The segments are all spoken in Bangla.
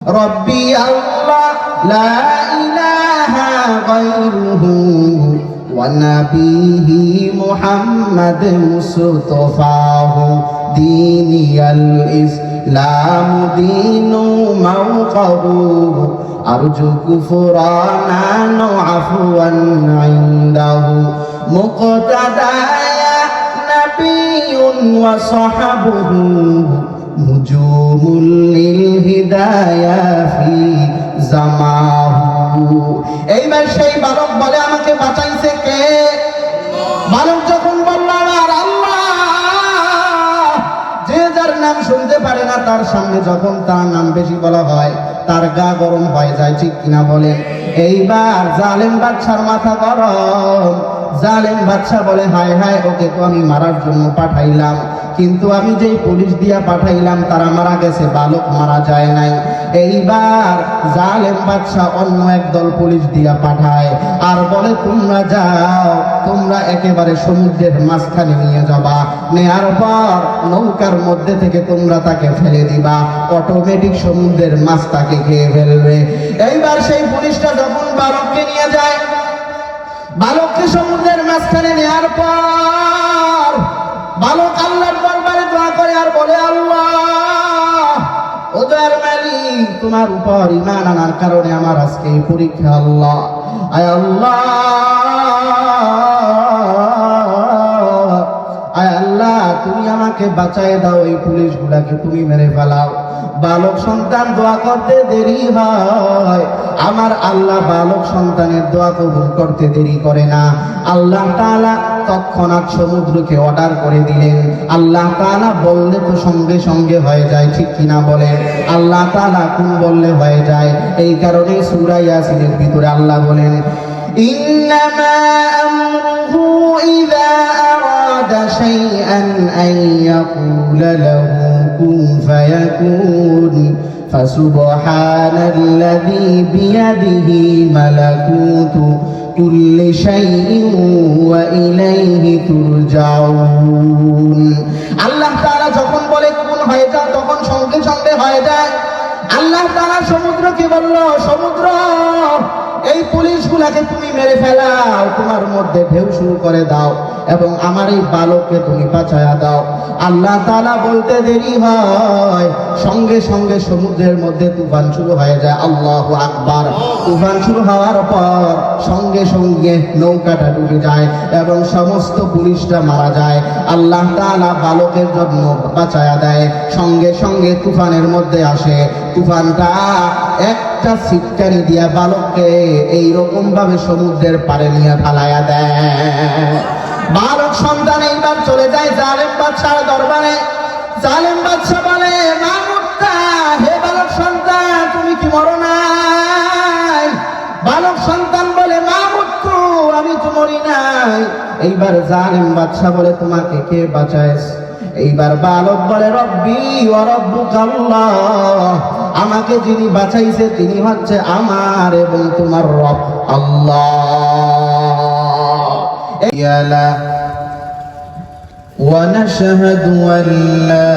রব্বি আল্লাহ লা ইলাহা গায়রুহু ওয়া নাবিহি মুহাম্মাদ মুস্তাফাহু দীনিয়াল ইসলাম দীনু মাওকাহু আরজু কুফরানান ওয়া আফওয়ান ইনদাহু মুকতাদায়া নাবিয়্যুন ওয়া সাহাবুহু নুজুমুল লিল হিদায়া ফি জামাহু। এইবার সেই বালক বলে, আমাকে বাঁচাইছে কে? বালক যখন বলল আমার আল্লাহ, যে যার নাম শুনতে পারে না তার সামনে যখন তার নাম বেশি বলা হয় তার গা গরম হয়ে যায়, ঠিক কিনা বলেন? এইবার জালেম বাদশার মাথা গরম। জালেম বাদশা বলে, হায় হায়, ওকে তো আমি মারার জন্য পাঠাইলাম, কিন্তু আমি যেই পুলিশ দিয়া পাঠাইলাম তারা মারা গেছে, বালক মারা যায় নাই। এইবার জালেম বাদশা অন্য একদল পুলিশ দিয়া পাঠায় আর বলে, তোমরা যাও, তোমরা একেবারে সমুদ্রের মাঝখানে নিয়ে যাবা, নেয়ার পর নৌকার মধ্যে থেকে তোমরা তাকে ফেলে দিবা, অটোমেটিক সমুদ্রের মাছ তাকে খেয়ে ফেলবে। এইবার সেই পুলিশটা যখন বালককে নিয়ে যায়, বালককে সমুদ্রের মাঝখানে নেওয়ার পর বালক আল্লাহর দরবারে দোয়া করে আর বলে, আল্লাহ, ও দয়ার মালিক, তোমার উপর ঈমান আনার কারণে আমার আজকে এই পরীক্ষা। আল্লাহ, আয় আল্লাহ, আয় আল্লাহ, তুমি আমাকে বাঁচায় দাও, এই পুলিশগুলাকে তুমি মেরে ফেলাও। বালক সন্তান দোয়া করতে দেরি হয়, আমার আল্লাহ বালক সন্তানের দোয়া কবুল করতে দেরি করে না। আল্লাহ তাআলা তৎক্ষণাৎ সমুদ্রকে অর্ডার করে দিলেন। আল্লাহ তাআলা বললে তো সঙ্গে সঙ্গে হয়ে যায়, ঠিক কিনা বলেন? আল্লাহ তাআলা কোন বললে হয়ে যায়। এই কারণে সূরা ইয়াসিনের ভিতরে আল্লাহ বলেন, ইন্নামা আমরুহু ইযা আরাদা শাইআন আন ইয়াকুলা লাহু কুন ফায়াকুন ফাসুবহানাল্লাযী বিয়াদিহি মালাকুতু কুল্লি শাইইন ওয়া ইলাইহি তুরজাউন। আল্লাহ তাআলা যখন বলে কোন হয়ে যাও, তখন সঙ্গে সঙ্গে হয়ে যায়। আল্লাহ তাআলা সমুদ্রকে বলল, সমুদ্র, এই পুলিশগুলাকে তুমি মেরে ফেলাও, তোমার মধ্যে ঢেউ শুরু করে দাও এবং আমার এই বালককে তুমি বাঁচায়া দাও। আল্লাহ তাআলা বলতে দেরি হয়, সঙ্গে সঙ্গে সমুদ্রের মধ্যে তুফান শুরু হয়ে যায়। আল্লাহু আকবার। তুফান শুরু হওয়ার পর সঙ্গে সঙ্গে নৌকাটা ডুবে যায় এবং সমস্ত পুলিশটা মারা যায়। আল্লাহ তাআলা বালকের জন্য বাঁচায়া দেয়। সঙ্গে সঙ্গে তুফানের মধ্যে আসে, তুফানটা একটা সিটকানি দিয়া বালককে এইরকম ভাবে সমুদ্রের পাড়ে নিয়ে ফালাইয়া দেয়। বালক সন্তান এইবার চলে যায় জালেম বাদশার দরবারে। জালেম বাদশা বলে, মামুত্তা, হে বালক সন্তান, তুমি কি মরো নাই? বালক সন্তান বলে, মামুত্তু, আমি তো মরি নাই। এইবার জালেম বাদশা বলে, তোমাকে কে বাঁচাইছে? এইবার বালক বলে, রব্বি ওয়া রব্বুকাল্লাহ, আমাকে যিনি বাঁচাইছে তিনি হচ্ছে আমার এবং তোমার রব আল্লাহ। ইয়ালা ওয়া নাশহাদু আল্লা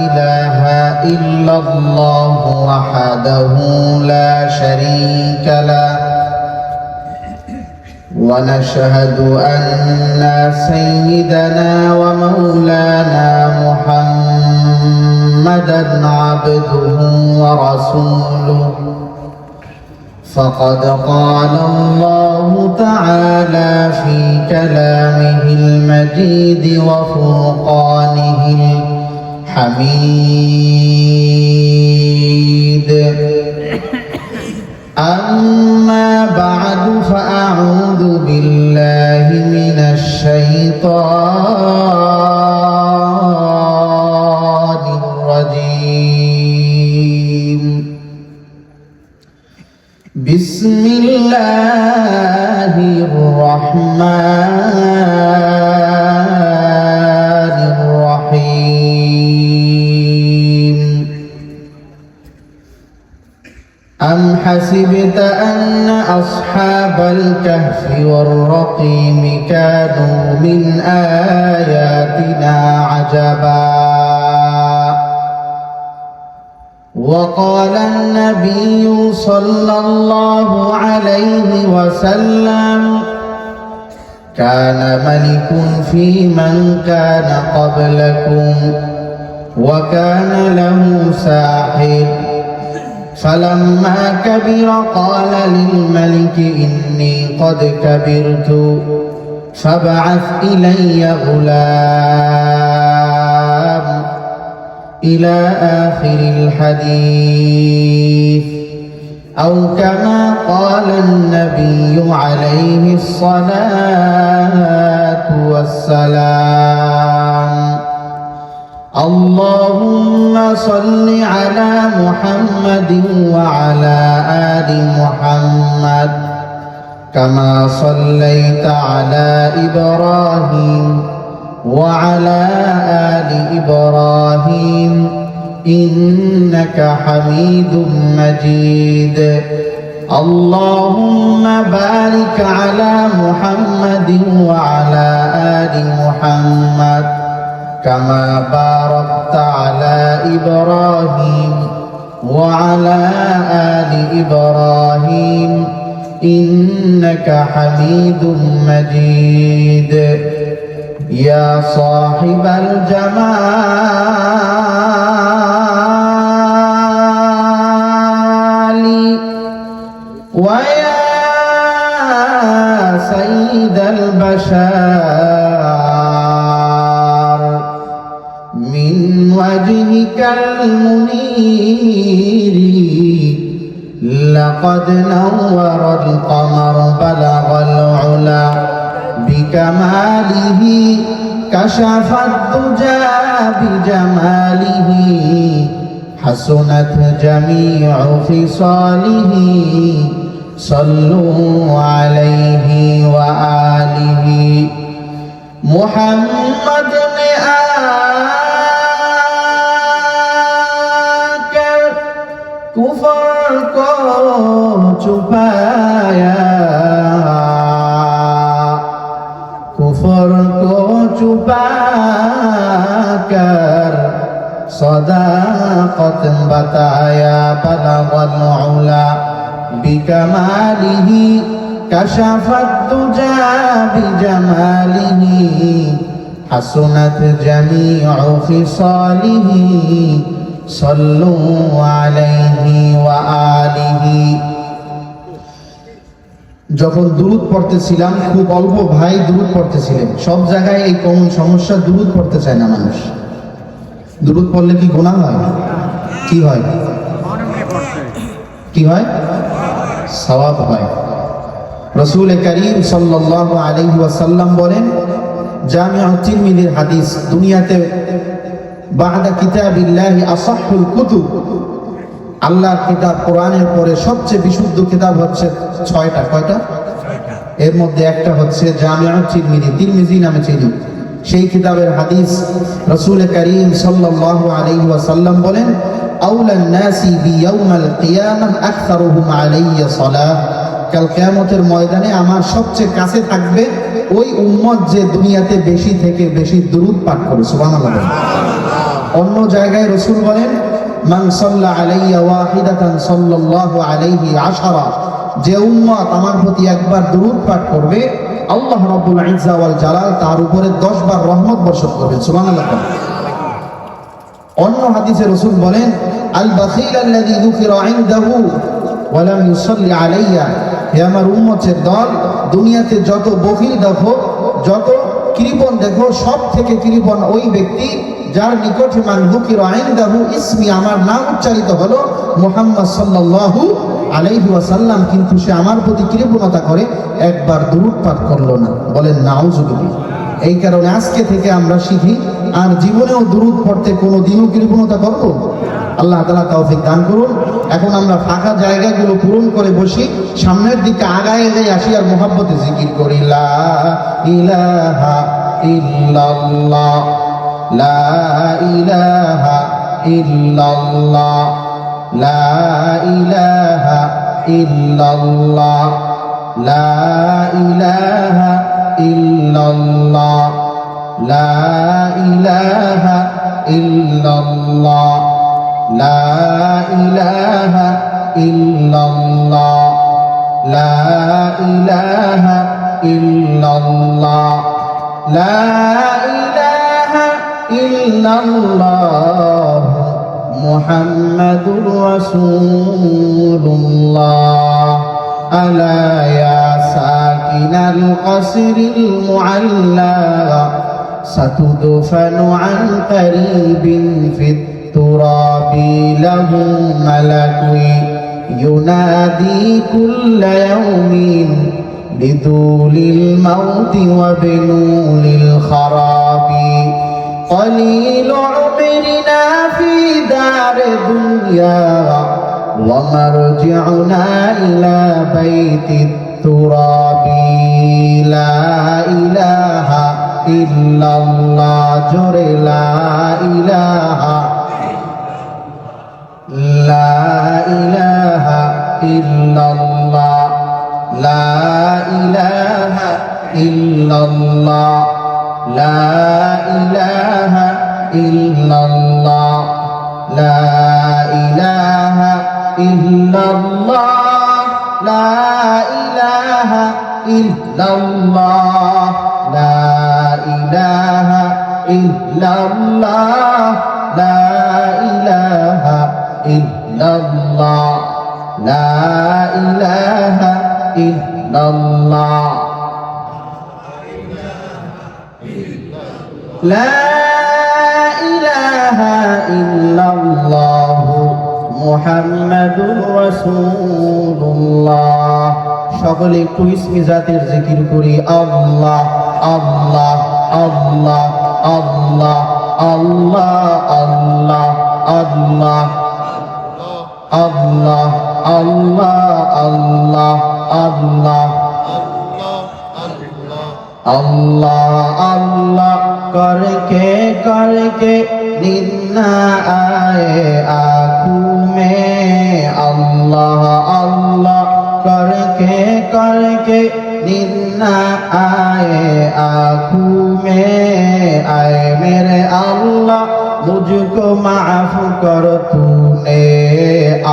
ইলাহা ইল্লাল্লাহু ওয়াহদাহু লা শারীকা লাহু ونشهد أن سيدنا ومولانا محمدا عبده ورسوله فقد قال الله تعالى في كلامه المجيد وفرقانه الحميد أما بعد فأعوذ بالله من الشيطان الرجيم بسم الله الرحمن الرحيم أم حسبت أن أصحاب الكهف والرقيم كانوا من آياتنا عجبا وقال النبي صلى الله عليه وسلم كان ملك في من كان قبلكم وكان له ساحر فلما كبر قال للملك إني قد كبرت فابعث إلي غلام إلى آخر الحديث أو كما قال النبي عليه الصلاة والسلام اللهم صل على محمد وعلى آل محمد كما صليت على إبراهيم وعلى آل إبراهيم إنك حميد مجيد اللهم بارك على محمد وعلى آل محمد كما باركت على إبراهيم وعلى آل إبراهيم إنك حميد مجيد يا صاحب الجمال ويا سيد البشر من وجهك المنير لقد نور القمر بلغ العلا بكماله كشف الدجى بجماله حسنت جميع خصاله صلوا عليه وآله محمد نے آکر کفر کو چھپایا कुफर को छुपा कर सदाकत बताया बलगल उला बिकमालिही कशफत दुजा बिजमालिही हसनत जमीउ खिसालिही सल्लु अलैहि व आलिही। যখন দুরূদ পড়তেছিলাম খুব অল্প ভাই দুরূদ পড়তেছিলেন। সব জায়গায় এই কমন সমস্যা, দুরূদ পড়তে চায় না মানুষ। দুরূদ পড়লে কি গুনাহ হয়? কি হয়? কি হয়? সওয়াব হয়। রাসূল করিম সাল্লাল্লাহু আলাইহি ওয়াসাল্লাম বলেন, জামিউ তিরমিজির হাদিস, দুনিয়াতে বা'দা কিতাবিল্লাহি আসাহহুল কুতুব, আল্লাহর কিতাব কোরআনের পরে সবচেয়ে বিশুদ্ধ কিতাব হচ্ছে 6টা। কয়টা? এর মধ্যে একটা হচ্ছে জামিউ তিরমিজি, তিরমিজি নামে চিনি। সেই কিতাবের হাদিস রাসূল করিম সাল্লাল্লাহু আলাইহি ওয়াসাল্লাম বলেন, আউলান নাসি বিয়াউমাল কিয়ামাহ আকসারুহুম আলাইয়া সালাহ, কাল কিয়ামতের ময়দানে আমার সবচেয়ে কাছে থাকবে ওই উম্মত যে দুনিয়াতে বেশি থেকে বেশি দুরূদ পাঠ করে। সুবহানাল্লাহ। অন্য জায়গায় রাসূল বলেন, মান সাল্লা আলাইয়া ওয়াহিদাতান সাল্লাল্লাহু আলাইহি আশারা, যে উম্মত আমার প্রতি একবার দুরূদ পাঠ করবে আল্লাহ রাব্বুল ইজ্জা ওয়াল জালাল তার উপরে 10 বার রহমত বর্ষণ করবে। সুবহানাল্লাহ। অন্য হাদিসে রাসূল বলেন, আল বাখিল আল্লাযী যুকিরা ইনদাহু ওয়া লাম ইউসাল্লি আলাইয়া, হে আমার উম্মতের দল, দুনিয়াতে যত বখিল দেখো, যত কৃপণ দেখো, সব থেকে কৃপণ ওই ব্যক্তি যার নিকটে মান যুকিরা ইনদাহু ইসমি, আমার নাম উচ্চারিত হলো মুহাম্মদ সাল্লাল্লাহু আলাইহি ওয়াসাল্লাম, কিন্তু সে আমার প্রতি কৃপণতা করে একবার দুরূদ পাঠ করলো না। বলেন নাউজুবিল্লাহ। এই কারণে আজকে থেকে আমরা শিখি আর জীবনেও দুরূদ পড়তে কোনো দিনও কৃপণতা করব। আল্লাহ তাআলা তৌফিক দান করুন। এখন আমরা ফাঁকা জায়গাগুলো পূরণ করে বসি, সামনের দিকে আগায় আসি আর মুহাব্বতে জিকির করি, লা ইলাহা ইল্লাল্লাহ, লা ইলাহা ইল্লাল্লাহ, লা ইলাহা ইল্লাল্লাহ, লা ইলাহা ইল্লাল্লাহ, লা ইলাহা ইল্লাল্লাহ, লা ইলাহা ইল্লাল্লাহ লা ইলাহা ইল্লাল্লাহ লা ইলাহা ইল্লাল্লাহ মুহাম্মাদুর রাসূলুল্লাহ আলা ইয়া সাকিনাল কসরিল মুআল্লা সাতুদফানু আন কারীবিন ফিত তুরাবি লাহু মালাকুই ينادي كل يوم بذول الموت وبنول الخراب قليل عمرنا في دار دنيا ومرجعنا إلى بيت التراب لا إله إلا الله جر لا إله لا إله إلا الله لا إله إلا الله لا إله إلا الله لا إله إلا الله لا إله إلا الله لا إله إلا الله لا إله إلا الله لا إله إلا الله لا إله إلا الله محمد رسول الله সকলে একটু ইসমি জাতের জিকির করি আল্লাহ আল্লাহ আল্লাহ আল্লাহ আল্লাহ আল্লাহ আল্লাহ আল্লাহ আল্লাহ আল্লাহ আল্লাহ আল্লাহ আল্লাহ करके निन्ना आए आँखों में अल्लाह अल्लाह करके निन्ना आए आँखों में आए मेरे अल्लाह मुझको माफ कर तूने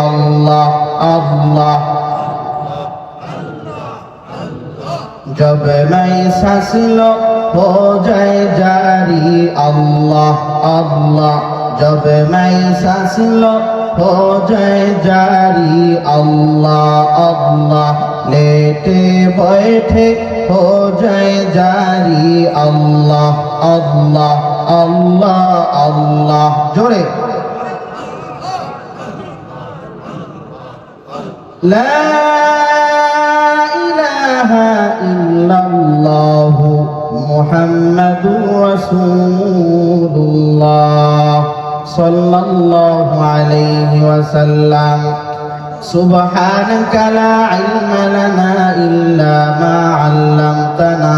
अल्लाह अल्लाह जब मैं सांस लो हो जाए जारी अल्लाह अल्लाह जब मैं सांस लो हो जाए जारी अल्लाह अल्लाह लेटे बैठे हो जाए जारी अल्लाह अल्लाह अल्लाह अल्लाह जोरे ला इलाहा इल्लल्लाह मुहम्मदुर रसूलुल्लाह सल्लल्लाहु अलैहि वसल्लम सुब्हानक ला इल्म लना इल्ला मा 'अल्लमतना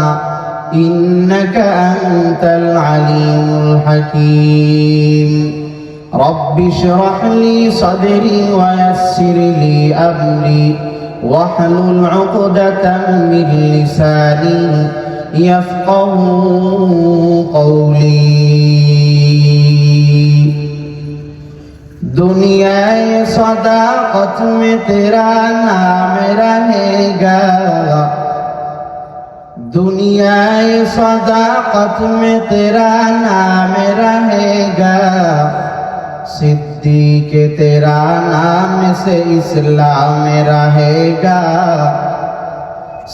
इन्नका अंतल अलीमुल हकीम रब्बि इश्रह ली सदरी वयस्सिर ली अमरी वाहलुल 'उक़दतम मिन लिसानी यफ़क़हू क़ौली दुनियाए सदाक़त में तेरा नाम रहेगा दुनियाए सदाक़त में तेरा नाम रहेगा सिद्दीक़ तेरा नाम से इस्लाम रहेगा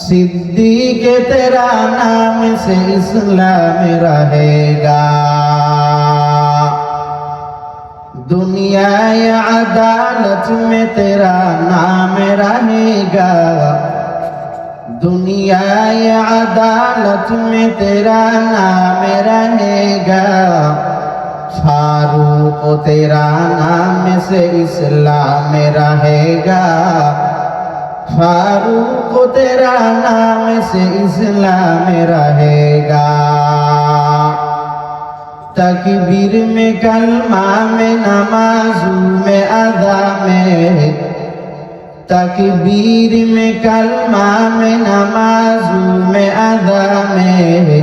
सिद्दीक़ तेरा नाम से इस्लाम रहेगा दुनियाए अदालत में तेरा नाम रहेगा दुनियाए अदालत में तेरा नाम रहेगा फारूक तेरा नाम से इस्लाम रहेगा फारूक तेरा नाम से इस्लाम रहेगा तकबीर में कलमा में नमाज़ू में अदा में तकबीर में कलमा में नमाज़ू में अदा में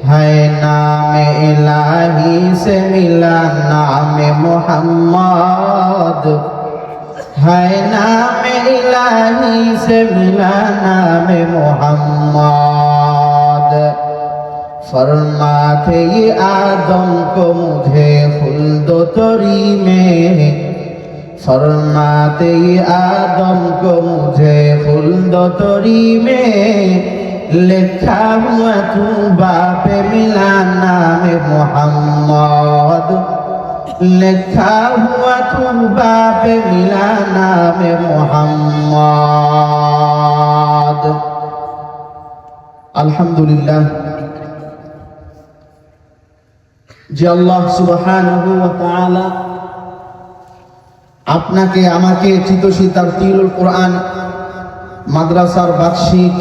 है नाम इलाही से मिला नाम मोहम्मद, है नाम इलाही से मिला नाम मोहम्मद। फरमाते ये आदम को मुझे खुल्द तरी में, फरमाते ये आदम को मुझे खुल्द तरी में, लिखा हुआ तू बापे मिला नाम मोहम्मद, लिखा हुआ तू बापे मिला नाम मोहम्मद। अल्हम्दुलिल्लाह যে আল্লাহ সুবহানাহু ওয়া তাআলা আপনাকে আমাকে চিতসী তারতিলুল কোরআন মাদ্রাসার বার্ষিক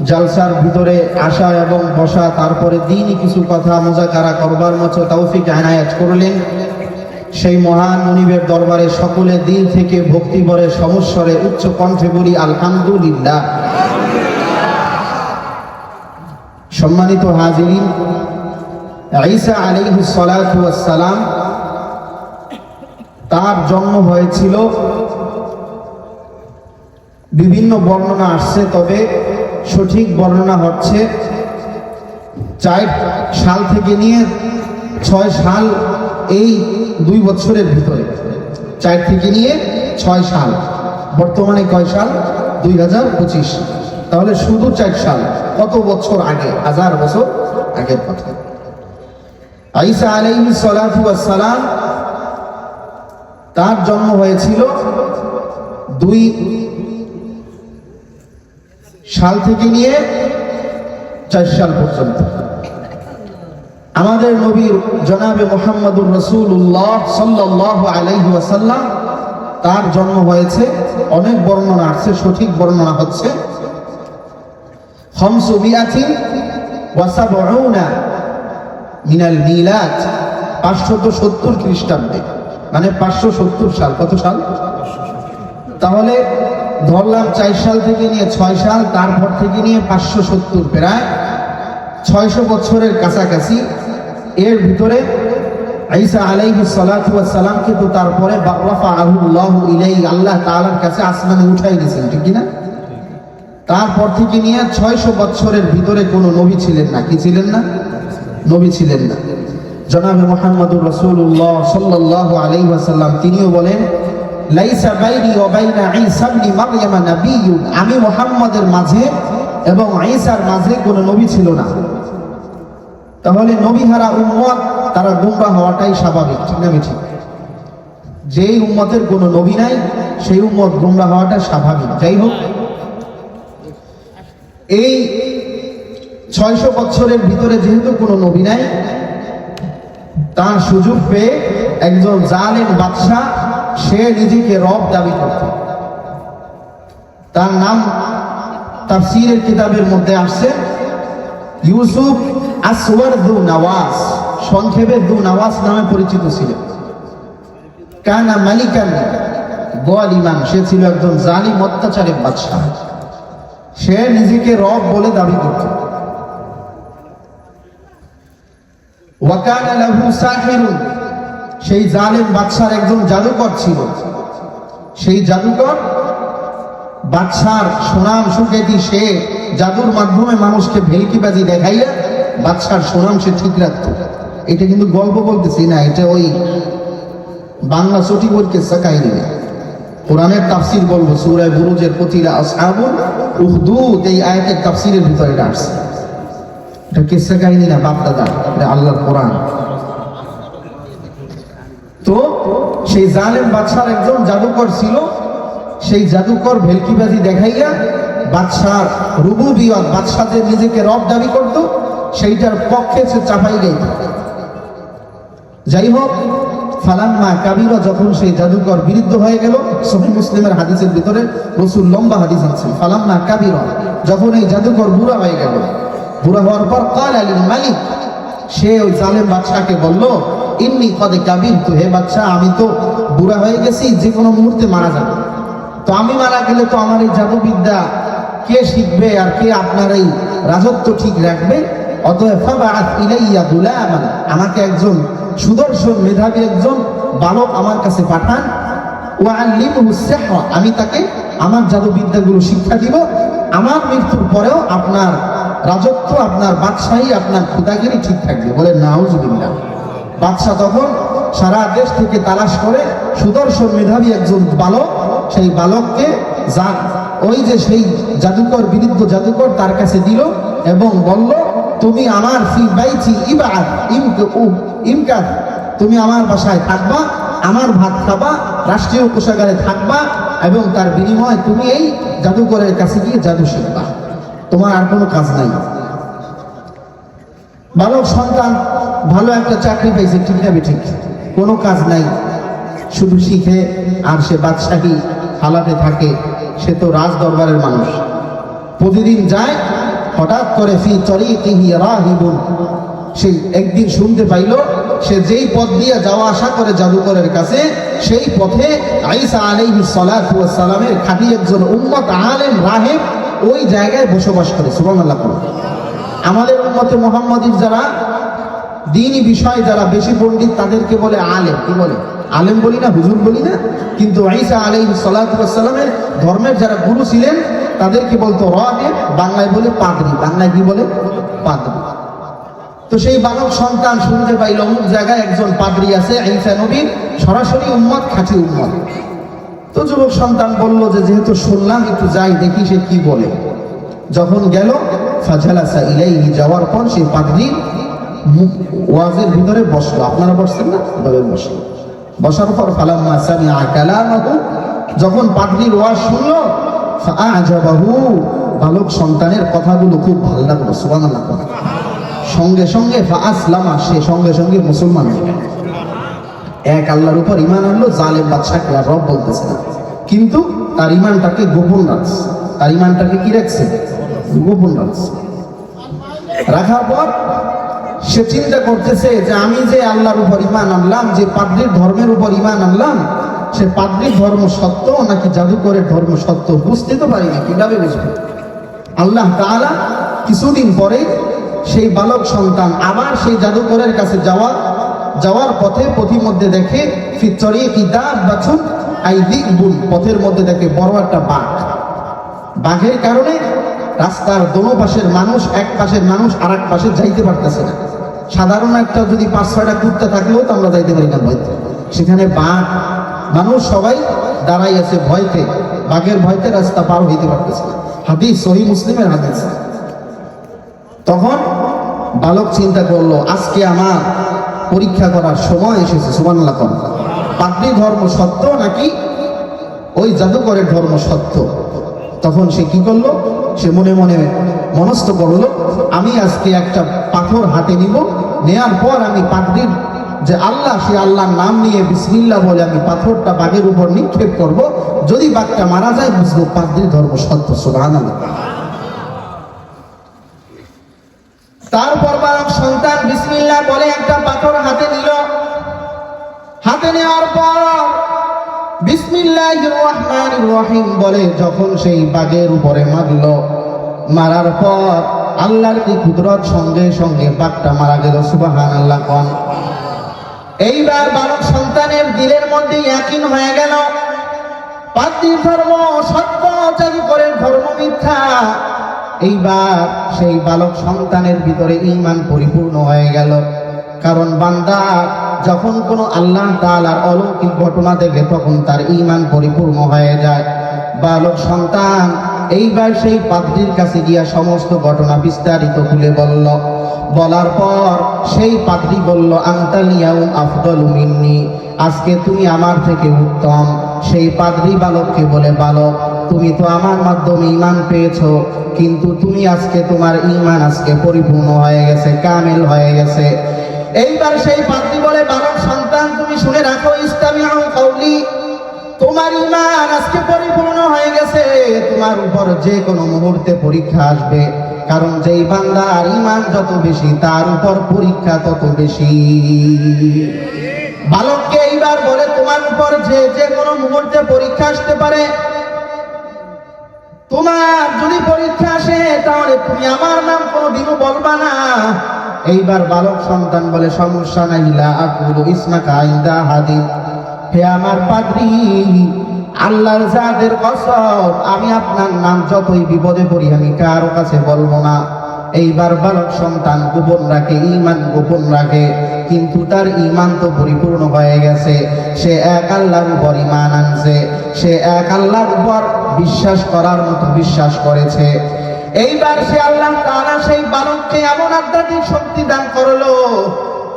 জালসার ভিতরে আসা এবং বসা, তারপরে দিনই কিছু কথা মুযাকারা করবার মতো তৌফিক এনায়েত করলেন, সেই মহান মুনিবের দরবারে সকলে দিল থেকে ভক্তি ভরে সমস্বরে উচ্চ কণ্ঠে বলি আলহামদুলিল্লাহ। সম্মানিত হাজিরিন, ঈসা আলাইহিস সালাতু ওয়াস সালাম তার জন্ম হয়েছিল, বিভিন্ন বর্ণনা আসছে, তবে সঠিক বর্ণনা হচ্ছে 4 সাল থেকে নিয়ে 6 সাল, এই 2 বছরের ভিতরে, 4 থেকে নিয়ে 6 সাল। বর্তমানে কয় সাল? 2025। তাহলে শুধু 4 সাল, কত বছর আগে? 1000 বছর আগের কথা। ঈসা আলাইহিস সালাতু ওয়াস সালাম তার জন্ম হয়েছিল 2 সাল থেকে নিয়ে 4 সাল পর্যন্ত। আমাদের নবী জনাবে মুহাম্মদুর রাসূলুল্লাহ সাল্লাল্লাহু আলাইহি ওয়াসাল্লাম তার জন্ম হয়েছে, অনেক বর্ণনা আছে, সঠিক বর্ণনা হচ্ছে 570 মিনাল মিলাদ, 570 খ্রিস্টাব্দে, মানে 570 সাল। কত সাল? তাহলে ধরলাম 4 সাল থেকে নিয়ে 6 সাল, তারপর থেকে নিয়ে 570, প্রায় 600 বছরের কাছাকাছি। এর ভিতরে ঈসা আলাইহিস সালাতু ওয়াস সালাম কিন্তু তারপরে রাফাআহুল্লাহু ইলাইহি, আল্লাহ তাআলার কাছে আসমানে উঠাই দিয়েছেন, ঠিক কি না? তারপর থেকে নিয়ে 600 বছরের ভিতরে কোনো নবী ছিলেন না। কি ছিলেন না? নবী ছিলেন না। জনাবে মুহাম্মদুর রাসূলুল্লাহ সাল্লাল্লাহু আলাইহি ওয়াসাল্লাম তিনিও বলেন, লাইসা বাইনি ওয়া বাইনা ঈসা ইবনে মারইয়াম নাবিয়্যুন, আমি মুহাম্মদের মাঝে এবং ঈসার মাঝে কোনো নবী ছিল না। তাহলে নবী হারা উম্মত তারা গোমরাহ হওয়াটাই স্বাভাবিক, ঠিক না? ঠিক। যেই উম্মতের কোনো নবী নাই সেই উম্মত গোমরাহ হওয়াটা স্বাভাবিক। যাই হোক, এই 600 বছরের ভিতরে যেহেতু কোনো নবী নাই, তার সুযোগ পেয়ে একজন জালেম বাদশাহ, সে নিজেকে রব দাবি করত। তার নাম তাফসীরের কিতাবের মধ্যে আসছে ইউসুফ আসওয়ার যু নওয়াজ, সংক্ষেপে যু নওয়াজ নামে পরিচিত ছিলেন। কানা মালিকান যালিমান, সে ছিল একজন জালিম অত্যাচারী বাদশাহ, সে নিজেকে রব বলে দাবি করত। ওয়াকানা লাহু সাহিরুন, সেই জালেম বাদশার একজন জাদুকর ছিল। সেই জাদুকর বাদশার সুনাম সুখ্যাতি, সে জাদুর মাধ্যমে মানুষকে ভেলকিবাজি দেখাইয়া বাদশার সুনাম সে ঠিক রাখত। এটা কিন্তু গল্প বলতেছি না, এটা ওই বাংলা চটি বইকে কাহিনী। কোরআনের তাফসীর বলবো, সূরা বুরুজের কতিলা আসহাবুল উখদুদ, এই আয়াতের তাফসীরের ভিতরে এটা আসছে। এটা কিসসা কাহিনী না, বাপ দাদা, এটা আল্লাহর কোরআন। তো সেই জালেম বাদশার একজন জাদুকর ছিল। সেই জাদুকর ভেলকিবাজি দেখাইয়া বাদশার রুবুবিয়ত, বাদশা যে নিজেকে রব দাবি করত, সেইটার পক্ষে সে চাপাই গাইত। যাই হোক, ফালাম্মা কাবিরা, যখন সেই জাদুকর বিরুদ্ধ হয়ে গেল, সহিহ মুসলিমের হাদিসের ভিতরে রাসূল লম্বা হাদিস আছে, ফালাম্মা কাবিরা, যখন এই জাদুকর বুড়া হয়ে গেল, বুড়া হওয়ার পর ক্বালা লিল মালিক, সে ওই জালেম বাদশাকে বলল, ইন্নী কদ কাবিরতু, হে বাদশা, আমি তো বুড়া হয়ে গেছি, যে কোনো মুহূর্তে মারা যাবে। তো আমি মারা গেলে তো আমার এই জাদুবিদ্যা কে শিখবে আর কে আপনার এই রাজত্ব ঠিক রাখবে? অতএব ফাবআথ ইলাইয়া গুলামান, আমাকে একজন সুদর্শন মেধাবী একজন বালক আমার কাছে পাঠান, ওয়াআল্লিমহু সিহরা, আমি তাকে আমার জাদুবিদ্যাগুলো শিক্ষা দিব। আমার মৃত্যুর পরেও আপনার রাজত্ব, আপনার বাদশাহী, আপনার খুদাগিরি ঠিক থাকবে। বলে নাউজুবিল্লাহ। বাদশাহ তখন সারা দেশ থেকে তালাশ করে সুদর্শন মেধাবী একজন বালক, সেই বালককে ওই যে সেই জাদুকর, বিরুদ্ধ জাদুকর তার কাছে দিল এবং বলল, তুমি আমার ফি বাইতি ইবাদ ইমকাত, তুমি আমার বাসায় থাকবা, আমার ভাত খাবা, রাষ্ট্রীয় কোষাগারে থাকবা এবং তার বিনিময়ে তুমি এই জাদুকরের কাছে গিয়ে জাদু শিখবা, তোমার আর কোনো কাজ নাই। বালক সন্তান ভালো একটা চাকরি পাইছে, ঠিক না ঠিক, কোনো কাজ নাই, শুধু শিখে আর সে বাদশাহী হালাতে থাকে। সে তো রাজ দরবারের মানুষ, প্রতিদিন যায়। হঠাৎ করে ফি তরিকিহি রাহিবুন, সেই একদিন শুনতে পাইল সে যেই পথ দিয়ে যাওয়া আসা করে জাদুকরের কাছে, সেই পথে ঈসা আলাইহিস সালাতু ওয়াস সালামের খাঁটি একজন উম্মত আলেম রাহিব ওই জায়গায় বসবাস করে। সুবহানাল্লাহ। আমাদের উম্মতে মুহাম্মাদীর যারা দ্বীনি বিষয় যারা বেশি পণ্ডিত তাদেরকে বলে আলেম। কি বলে? আলেম বলি না, হুজুর বলি না, কিন্তু ঈসা আলাইহিস সালাতু ওয়াস সালামের ধর্মের যারা গুরু ছিলেন তাদেরকে বলতো রাহিব, বাংলায় বলে পাদ্রী। বাংলায় কি বলে? পাদ্রী। তো সেই বালক সন্তান শুনতে পাইল অমুক জায়গায় একজন পাদ্রী আছে, ঈসা নবীর সরাসরি উম্মত, খাঁটি উম্মত। তো যুবক সন্তান বলল যে যেহেতু শুনলাম একটু যাই দেখি সে কি বলে। যখন গেল ফাজালাসা ইলাইহি, যাওয়ার পর সেই পাদ্রী ওয়াজের ভিতরে বসলো। আপনারা বসছেন না? এভাবে বসলো। বসার পর ফালাম্মা সামিআ কালামাহু, যখন পাদ্রীর ওয়াজ শুনলো, ফাআজাবাহু, বালক সন্তানের কথাগুলো খুব ভালো লাগলো। সুবহানাল্লাহ। সঙ্গে সঙ্গে ফাআসলামা, সে সঙ্গে সঙ্গে মুসলমান হয়ে গেল। এক আল্লাহর উপর ঈমান আনলো, জালেম বাদশাকে আর রব বলতেছে না, কিন্তু তার ঈমানটাকে গোপন রাখছে। তার ঈমানটাকে কি রাখছে? গোপন রাখছে। রাখার পর সে চিন্তা করতেছে যে আমি যে আল্লাহর উপর ঈমান আনলাম, যে পাদ্রীর ধর্মের উপর ঈমান আনলাম, সে পাদ্রীর ধর্ম সত্য নাকি জাদুকরের ধর্ম সত্য বুঝতে তো পারি না, কিভাবে বুঝবে? আল্লাহ তাআলা কিছুদিন পরে সেই বালক সন্তান আবার সেই জাদুকরের কাছে যাওয়ার পথে পথিমধ্যে দেখে ফি তরিকি দাব্বাতুন আইদিবুন, পথের মধ্যে দেখে বড় একটা বাঘ। বাঘের কারণে রাস্তার দোনো পাশের মানুষ, এক পাশের মানুষ আর এক পাশে যাইতে পারতেছে না। সাধারণ একটা যদি 5-6টা কুত্তা থাকলেও তো আমরা যাইতে পারি না ভয়তে, সেখানে বাঘ, মানুষ সবাই দাঁড়াই আছে ভয়তে, বাঘের ভয়তে রাস্তা পার হইতে পারতেছে না। হাদিস সহিহ মুসলিমের হাদিস। তখন বালক চিন্তা করলো, আজকে আমার পরীক্ষা করার সময় এসেছে। সুবহানাল্লাহ। পাদ্রী ধর্ম সত্য নাকি ওই জাদুকরের ধর্ম সত্য? তখন সে কি করলো? সে মনে মনে মনস্থ করলো, আমি আজকে একটা পাথর হাতে নিব, নেয়ার পর আমি পাদ্রীর যে আল্লাহ, সে আল্লাহর নাম নিয়ে বিসমিল্লাহ বলে আমি পাথরটা বাঘের উপর নিক্ষেপ করব। যদি বাঘটা মারা যায় বুঝবো পাদ্রীর ধর্ম সত্য। সুবহানাল্লাহ। তারপর বালক সন্তান বিসমিল্লাহ বলে একটা পাথর হাতে নিল। হাতে নেওয়ার পর বিসমিল্লাহির রহমানির রহিম বলে যখন সেই বাঘের উপরে মারল, মারার পর আল্লাহর কি কুদরত, সঙ্গে সঙ্গে বাঘটা মারা গেল। সুবহানাল্লাহ। কোন এইবার বালক সন্তানের দিলের মধ্যে ইয়াকিন হয়ে গেল পাদ্রীর ধর্ম সত্য, জাদুকরের ধর্ম মিথ্যা। এইবার সেই বালক সন্তানের ভিতরে ঈমান পরিপূর্ণ হয়ে গেল। কারণ বান্দা যখন কোনো আল্লাহ তাআলার অলৌকিক ঘটনা দেখে তখন তার ঈমান পরিপূর্ণ হয়ে যায়। বালক সন্তান এইবার সেই পাদ্রীর কাছে গিয়া সমস্ত ঘটনা বিস্তারিত খুলে বলল। বলার পর সেই পাদ্রী বলল, আনতাল ইয়াউম আফদালু মিন্নি, আজকে তুমি আমার থেকে উত্তম। সেই পাদ্রী বালককে বলে, বালক তুমি তো আমার মাধ্যমে ঈমান পেয়েছো, কিন্তু তুমি আজকে তোমার ঈমান আজকে পরিপূর্ণ হয়ে গেছে, কামিল হয়ে গেছে। এইবার সেই পাদ্রী বলে, বালক সন্তান তুমি শুনে রাখো, ইসতামিউ কাউলি, তোমার ঈমান আজকে পরিপূর্ণ হয়ে গেছে। তোমার উপর যে কোনো মুহূর্তে পরীক্ষা আসবে, কারণ যেই বান্দার ঈমান যত বেশি তার উপর পরীক্ষা তত বেশি। বালককে এইবার বলে, তোমার উপর যে কোনো মুহূর্তে পরীক্ষা আসতে পারে। তোমার যদি পরীক্ষা আসে তাহলে তুমি আমার নাম কোনোদিনও বলবা না। এইবার বালক সন্তান বলে সমস্যা নাই, লা আকুলু ইসমাকা ইনদা হাদিন, হে আমার পাদ্রী, আল্লাহর জাতের কসম আমি আপনার নাম যতই বিপদে পড়ি আমি কারো কাছে বলবো না। এইবার বালক সন্তান গোপন রাখে, ঈমান গোপন রাখে, কিন্তু তার ঈমান তো পরিপূর্ণ হয়ে গেছে। সে এক আল্লাহর উপর ঈমান আনছে, সে এক আল্লাহর উপর বিশ্বাস করার মতো বিশ্বাস করেছে। এইবার সে আল্লাহ তাআলা সেই বালককে এমন আধ্যাত্মিক শক্তি দান করলো,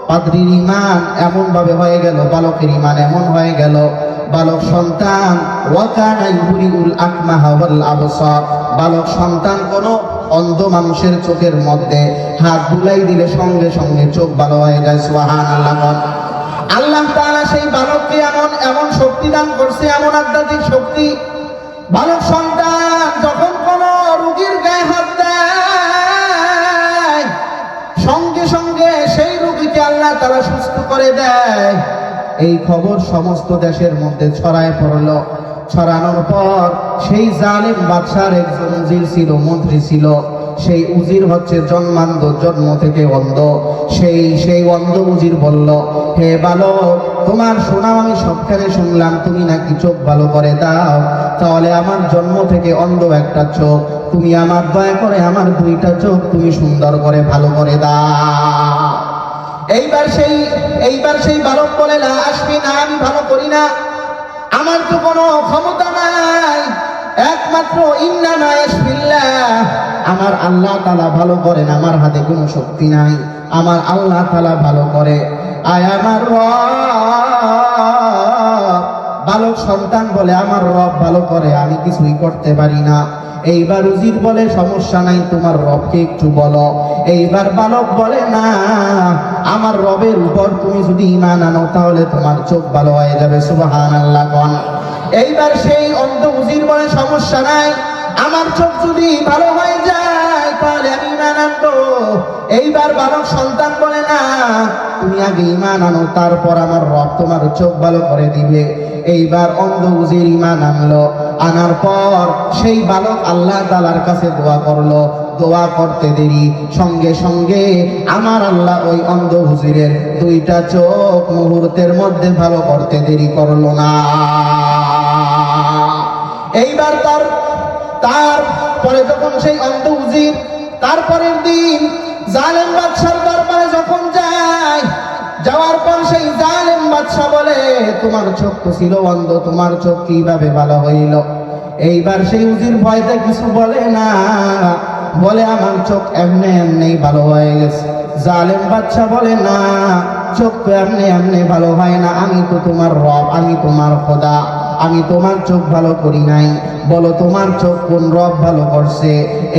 পাদ্রীর ঈমান এমন ভাবে হয়ে গেল, বালকের ঈমান এমন হয়ে গেল, বালক সন্তান ওয়াকানা ইউরিউল আকমাহা ওয়াল আবসার, বালক সন্তান কোন অন্ধ মানুষের চোখের মধ্যে হাত বুলাই দিলে সঙ্গে সঙ্গে চোখ ভালো হয়ে যায়। সুবহানাল্লাহ। আল্লাহ তাআলা সেই বালককে এমন শক্তি দান করছে, এমন আধ্যাত্মিক শক্তি, বালক সন্তান যখন কোন রোগীর গায়ে হাত দেয় সঙ্গে সঙ্গে সেই রোগীকে আল্লাহ তাআলা সুস্থ করে দেয়। এই খবর সমস্ত দেশের মধ্যে ছড়ায় পড়ল। ছড়ানোর পর সেই জালেম বাদশার একজন উজির ছিল, মন্ত্রী ছিল। সেই উজির হচ্ছে জন্মান্ধ, জন্ম থেকে অন্ধ। সেই অন্ধ উজির বলল, হে বালক, তোমার সুনাম আমি সবখানে শুনলাম, তুমি নাকি চোখ ভালো করে দাও, তাহলে আমার জন্ম থেকে অন্ধ একটা চোখ, তুমি আমার দয়া করে আমার দুইটা চোখ তুমি সুন্দর করে ভালো করে দাও। এইবার সেই বালক বলে, না আসবি না, আমি ভালো করি না, আমার তো কোনো ক্ষমতা নাই, একমাত্র ইন্নামা ইয়াশফিল্লাহ, আমার আল্লাহ তাআলা ভালো করেন, আমার হাতে কোনো শক্তি নাই, আমার আল্লাহ তাআলা ভালো করে, আয় আমার রব। বালক সন্তান বলে, আমার রব ভালো করে, আমি কিছুই করতে পারি না। এইবার উজির বলে, সমস্যা নাই, তোমার রবকে একটু বলো। এইবার বালক বলে, না, আমার রবের উপর তুমি যদি ঈমান আনো তাহলে তোমার চোখ ভালো হয়ে যাবে। সুবহানাল্লাহ। এইবার সেই অন্ধ উজির বলে, সমস্যা নাই, আমার চোখ যদি ভালো হয়ে যায় তাহলে আমি ঈমান আনবো। এইবার বালক সন্তান বলে, না, তুমি আগে ঈমান আনো, তারপর আমার রব তোমার চোখ ভালো করে দিবে। এইবার অন্ধ উজির ঈমান আনলো, আনার পর সেই বালক আল্লাহ তাআলার কাছে দোয়া করলো। দোয়া করতে দেরি, সঙ্গে সঙ্গে আমার আল্লাহ ওই অন্ধ হুজুরের দুইটা চোখ মুহূর্তের মধ্যে ভালো করতে দেরি করলো না। এইবার তারপরে যখন সেই অন্ধ হুজুর তারপরের দিন জালেম বাদশার দরবারে যখন যায়, যাওয়ার পর সেই জালেম বাদশা বলে, তোমার চোখ তো ছিল অন্ধ, তোমার চোখ কিভাবে ভালো হইল? এইবার সেই উজির ভয়তে কিছু বলে না, বলে আমার চোখ এমনি এমনি ভালো হয়ে গেছে। জালেম বাদশা বলে, না, চোখ তো এমনি এমনি ভালো হয় না, আমি তো তোমার রব, আমি তোমার খোদা, আমি তোমার চোখ ভালো করি নাই, বলো তোমার চোখ কোন রব ভালো করছে?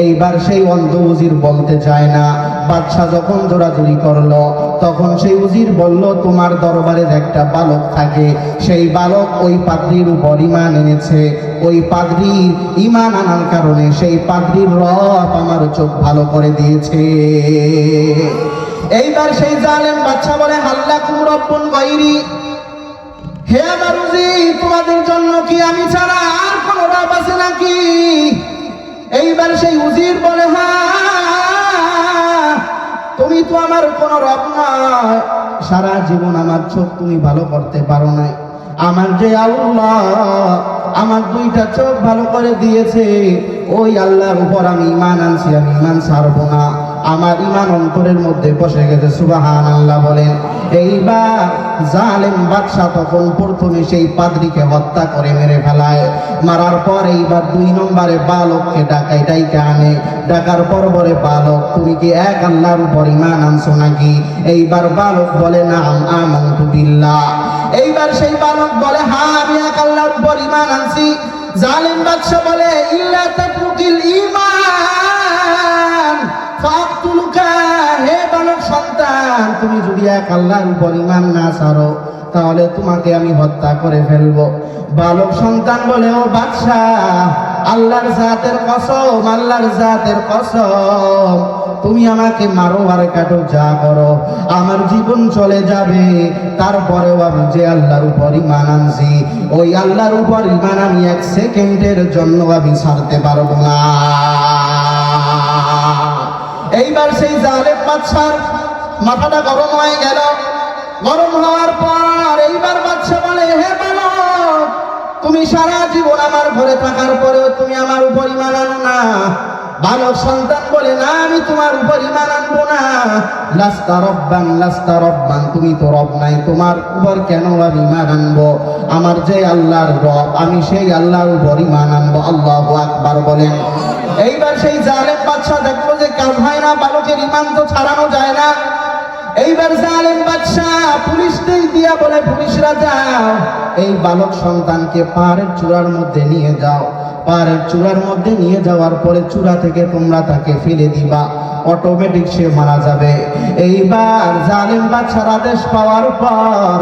এইবার সেই অন্ধ উজির বলতে চায় না। বাদশা যখন জোরাজুরি করলো তখন সেই উজির বলল, তোমার দরবারে একটা বালক থাকে, সেই বালক ওই পাদ্রীর উপর ঈমান এনেছে, ওই পাদ্রীর ঈমান আনার কারণে সেই পাদ্রীর রব আমার চোখ ভালো করে দিয়েছে। এইবার সেই জালেম বাদশা বলে, হাল্লাকুম রব্বুন গায়রি, হে আমার উজির, তোমাদের জন্য কি আমি ছাড়া আর কোন রব আছে নাকি? এইবার সেই উজির বলে, হ্যাঁ, তুমি তো আমার কোন রব নয়, সারা জীবন আমার চোখ তুমি ভালো করতে পারো নাই, আমার যে আল্লাহ আমার দুইটা চোখ ভালো করে দিয়েছে, ওই আল্লাহর উপর আমি ঈমান আনছি, আমি ঈমান ছাড়বো না, আমার ঈমান অন্তরের মধ্যে বসে গেছে। সুবহানাল্লাহ বলেন। এইবার জালেম বাদশা তখন প্রথমে সেই পাদ্রীকে হত্যা করে মেরে ফেলায়। মারার পর এইবার 2 নম্বরে বালককে ডাইকা আনে। ডাকার পর বলে, বালক, তুমি কি এক আল্লাহর উপর ঈমান আনছো নাকি? এইবার বালক বলে, নাম আমানতু বিল্লাহ। এইবার সেই বালক বলে, হ্যাঁ, আমি এক আল্লাহর উপর ঈমান আনছি। জালেম বাদশা বলে, ইল্লা তাতরুকিল ঈমান ফাকতুলুকা, হে বালক সন্তান, তুমি যদি এক আল্লাহর উপর ঈমান না ছাড়ো তাহলে তোমাকে আমি হত্যা করে ফেলবো। বালক সন্তান বলে, ও বাদশাহ, আল্লাহর জাতের কসম, আল্লাহর জাতের কসম, তুমি আমাকে মারো আর কাটো, যা করো, আমার জীবন চলে যাবে, তারপরেও আমি যে আল্লাহর উপর ঈমান আনছি ওই আল্লাহর উপর ঈমান আমি 1 সেকেন্ডের জন্য আমি ছাড়তে পারবো না। এইবার সেই জালেম বাদশার মাথাটা গরম হয়ে গেল। গরম হওয়ার পর এইবার বাদশা বলে, হে বালক, তুমি সারা জীবন আমার ঘরে থাকার পরেও তুমি আমার উপর ঈমান আনো না। বালক সন্তান বলে, না, আমি তোমার উপর ঈমান আনবো না। লাস্তা রব্বান লাস্তা রব্বান, তুমি তো রব নাই, তোমার উপর কেন আর ঈমান আনবো? আমার যে আল্লাহর রব, আমি সেই আল্লাহর উপর ঈমান আনবো। আল্লাহু আকবার বলেন। এইবার সেই জালেম বাদশা দেখলো যে কাজ হয় না, বালকের ঈমান তো ছাড়ানো যায় না। এইবার জালেম বাদশা পুলিশদের দিয়া বলে, পুলিশরা যাও, এই বালক সন্তানকে পাহাড়ের চূড়ার মধ্যে নিয়ে যাও। পাহাড়ের চূড়ার মধ্যে নিয়ে যাওয়ার পরে চূড়া থেকে তোমরা তাকে ফেলে দিবা, অটোমেটিক সে মারা যাবে। এইবার জালেম বাদশার আদেশ পাওয়ার পর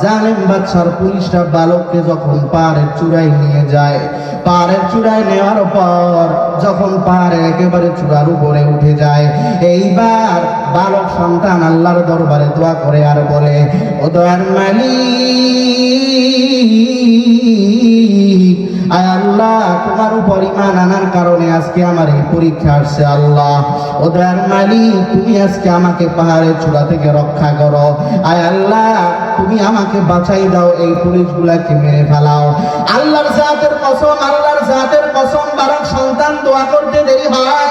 জালেম বাদশার পুলিশরা বালককে যখন পাহাড়ের চূড়ায় নিয়ে যায়, পাহাড়ের চূড়ায় নেওয়ার পর যখন পাহাড়ের একেবারে চূড়ার উপরে উঠে যায়, এইবার বালক সন্তান আল্লাহর দরবারে দোয়া করে আর বলে, ও দয়ার মালিক, আয় আল্লাহ, তোমার উপর ঈমান আনার কারণে আজকে আমার এই পরীক্ষা আসছে। আল্লাহ, ও দয়ার মালিক, তুমি আজকে আমাকে পাহাড়ের চূড়া থেকে রক্ষা করো। আয় আল্লাহ, তুমি আমাকে বাঁচাই দাও, এই পুলিশগুলাকে মেরে ফেলাও। আল্লাহর জাতের কসম, আল্লাহর জাতের কসম, বালক সন্তান দোয়া করতে দেরি হয়,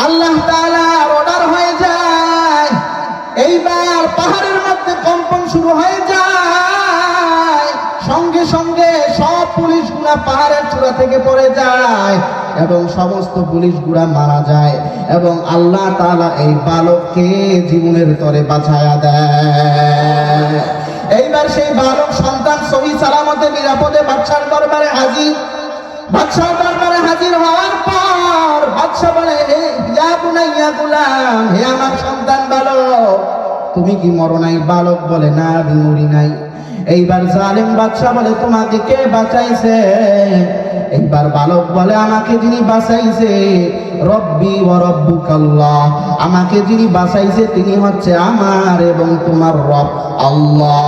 আল্লাহ তাআলার অর্ডার হয়ে যায়। এইবার পাহাড়ের মধ্যে কম্পন শুরু হয়ে যায়, সঙ্গে সঙ্গে সব পুলিশগুলা পাহাড়ের চূড়া থেকে পড়ে যায় এবং সমস্ত পুলিশগুলা মারা যায় এবং আল্লাহ তাআলা এই বালককে জীবনের তরে বাঁচায়া দেয়। এইবার সেই বালক সন্তান সহি সালামতে নিরাপদে বাদশার দরবারে হাজির। বাদশার দরবারে হাজির হওয়ার পর বাদশা বলে, হে ইয়া বুনাইয়া গুলাম, হে আমার সন্তান বালক, তুমি কি মরো নাই? বালক বলে, না, আমি মরি নাই। এইবার জালেম বাদশা বলে, তোমাকে কে বাঁচাইছে? এইবার বালক বলে, আমাকে যিনি বাঁচাইছে রব্বি ওয়া রব্বুকাল্লাহ, আমাকে যিনি বাঁচাইছে তিনি হচ্ছে আমার এবং তোমার রব আল্লাহ।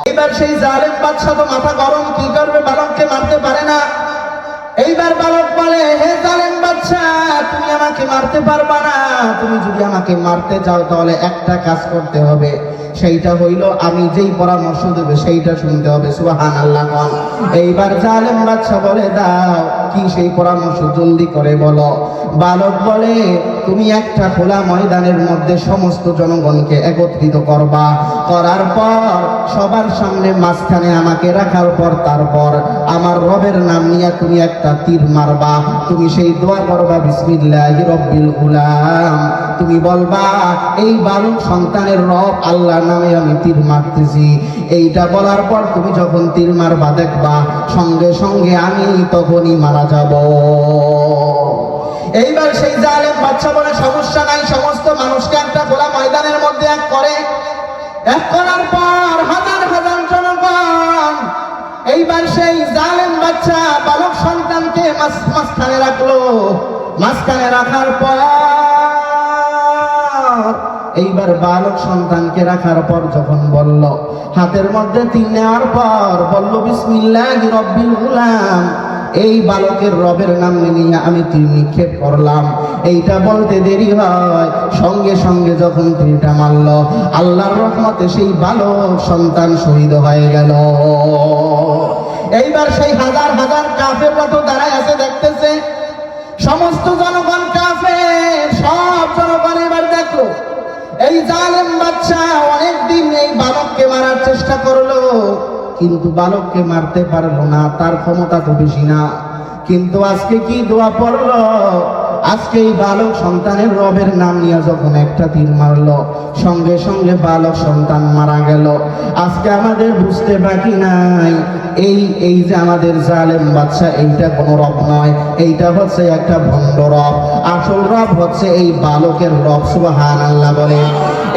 এইবার সেই জালেম বাদশা তো মাথা গরম, কি করবে? বালককে মারতে পারে না। এইবার বালক বলে, হে জালেম বাদশা, তুমি আমাকে মারতে পারবা না। তুমি যদি আমাকে মারতে চাও তাহলে একটা কাজ করতে হবে, সেইটা হইল আমি যেই পরামর্শ দেবে সেইটা শুনতে হবে। সুবহানাল্লাহ। এইবার জালেম বাদশা বলে, দাও, কি সেই পরামর্শ? জলদি করে বলো। বালক বলে, তুমি একটা খোলা ময়দানের মধ্যে সমস্ত জনগণকে একত্রিত করবা, করার পর সবার সামনে মাঝখানে আমাকে রাখার পর তারপর আমার রবের নাম নিয়ে তুমি একটা তীর মারবা। তুমি সেই দোয়া করবা, বিসমিল্লাহি রব্বিল গুলাম। তুমি বলবা, এই বালক সন্তানের রব আল্লাহর নামে আমি তীর মারতেছি। এইটা বলার পর তুমি যখন তীর মারবা দেখবা সঙ্গে সঙ্গে আমি তখনই মারা যাব। এইবার সেই জালেম বাদশা বলে, সমস্যা নাই, সমস্ত মানুষকে একটা খোলা ময়দানের মধ্যে এক করে। এক করার পর হাজার হাজার জনগণ, এইবার সেই জালেম বাদশা বালক সন্তানকে মাঝখানে রাখলো। মাঝখানে রাখার পর এইবার বালক সন্তানকে রাখার পর যখন বলল, হাতের মধ্যে তীর নেওয়ার পর বলল, বিসমিল্লাহি রব্বিল গুলাম, এই বালকের রবের নাম নিয়ে আমি তীর নিক্ষেপ করলাম। এইটা বলতে দেরি হয়, সঙ্গে সঙ্গে যখন তীরটা মারল, আল্লাহর রহমতে সেই বালক সন্তান শহীদ হয়ে গেল। এইবার সেই হাজার হাজার কাফেররা তো দাঁড়ায় আছে, দেখতেছে। সমস্ত জনগণ কাফের, সব জনগণ এবার দেখলো এই জালেম বাদশা অনেকদিন এই বালককে মারার চেষ্টা করলো, কিন্তু বালককে মারতে পারলো না, তার ক্ষমতা তো বেশি না। কিন্তু আজকে কি দোয়া পড়লো? আজকে এই বালক সন্তানের রবের নাম নিয়ে যখন একটা তীর মারলো, সঙ্গে সঙ্গে বালক সন্তান মারা গেল। আজকে আমাদের বুঝতে বাকি নাই, এই যে আমাদের জালেম বাদশা, এইটা কোনো রব নয়, এইটা হচ্ছে একটা ভণ্ড রব। আসল রব হচ্ছে এই বালকের রব। সুবহানাল্লাহ বলে।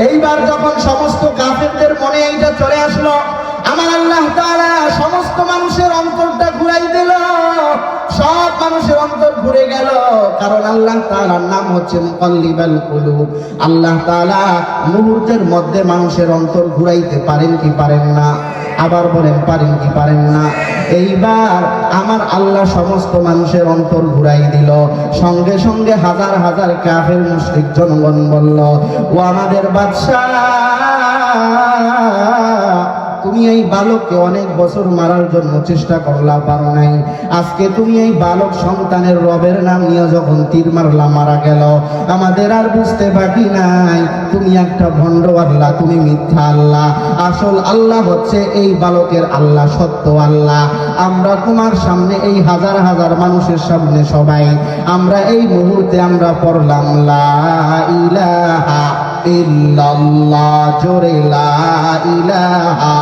এইবার যখন সমস্ত কাফেরদের মনে এইটা চলে আসলো, আমার আল্লাহ তাআলা সমস্ত মানুষের অন্তরটা ঘুরাই দিল। সব মানুষের অন্তর ঘুরে গেল, কারণ আল্লাহ তাআলার নাম হচ্ছে মুকাল্লিবাল কুলুব। আল্লাহ তাআলা মুহূর্তের মধ্যে মানুষের অন্তর ঘুরাইতে পারেন কি পারেন না? আবার বলেন, পারেন কি পারেন না? এইবার আমার আল্লাহ সমস্ত মানুষের অন্তর ঘুরাই দিল। সঙ্গে সঙ্গে হাজার হাজার কাফের মুশরিক জনগণ বলল, ও আমাদের বাদশাহ, তুমি এই বালককে অনেক বছর মারার জন্য চেষ্টা করলা, পারো নাই। আজকে তুমি এই বালক সন্তানের রবের নাম নিয়ে যখন তীর মারলা, মারা গেল। আমাদের আর বুঝতে বাকি নাই তুমি একটা ভণ্ড আল্লাহ, তুমি মিথ্যা আল্লাহ। আসল আল্লাহ হচ্ছে এই বালকের আল্লাহ, সত্য আল্লাহ। আমরা তোমার সামনে এই হাজার হাজার মানুষের সামনে সবাই আমরা এই মুহূর্তে আমরা পড়লাম লা ইলাহা ইল্লাল্লাহ, জোরে লা ইলাহা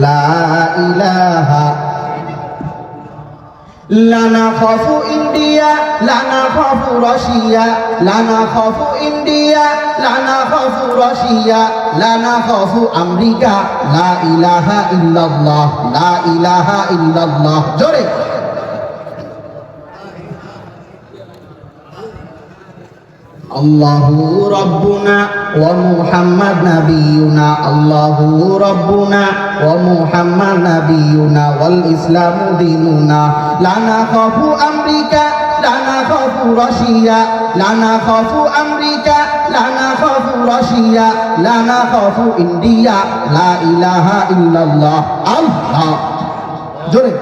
লা ইলাহা। লা নাখাফু ইন্ডিয়া, লা নাখাফু রাশিয়া, লা নাখাফু ইন্ডিয়া, লা নাখাফু রাশিয়া, লা নাখাফু আমেরিকা, লা ইলাহা ইল্লাল্লাহ, লা ইলাহা ইল্লাল্লাহ, জোরে। আল্লাহু রাব্বুনা ওয়া মুহাম্মাদ নাবিয়ুনা, আল্লাহু রাব্বুনা ওয়া মুহাম্মাদ নাবিয়ুনা, ওয়াল ইসলামু দীনুনা। লা নাখাফু আমেরিকা, লা নাখাফু রাশিয়া, লা নাখাফু আমেরিকা, লা নাখাফু রাশিয়া, লা নাখাফু ইন্ডিয়া, লা ইলাহা ইল্লাল্লাহ। আল্লাহ, জোরে।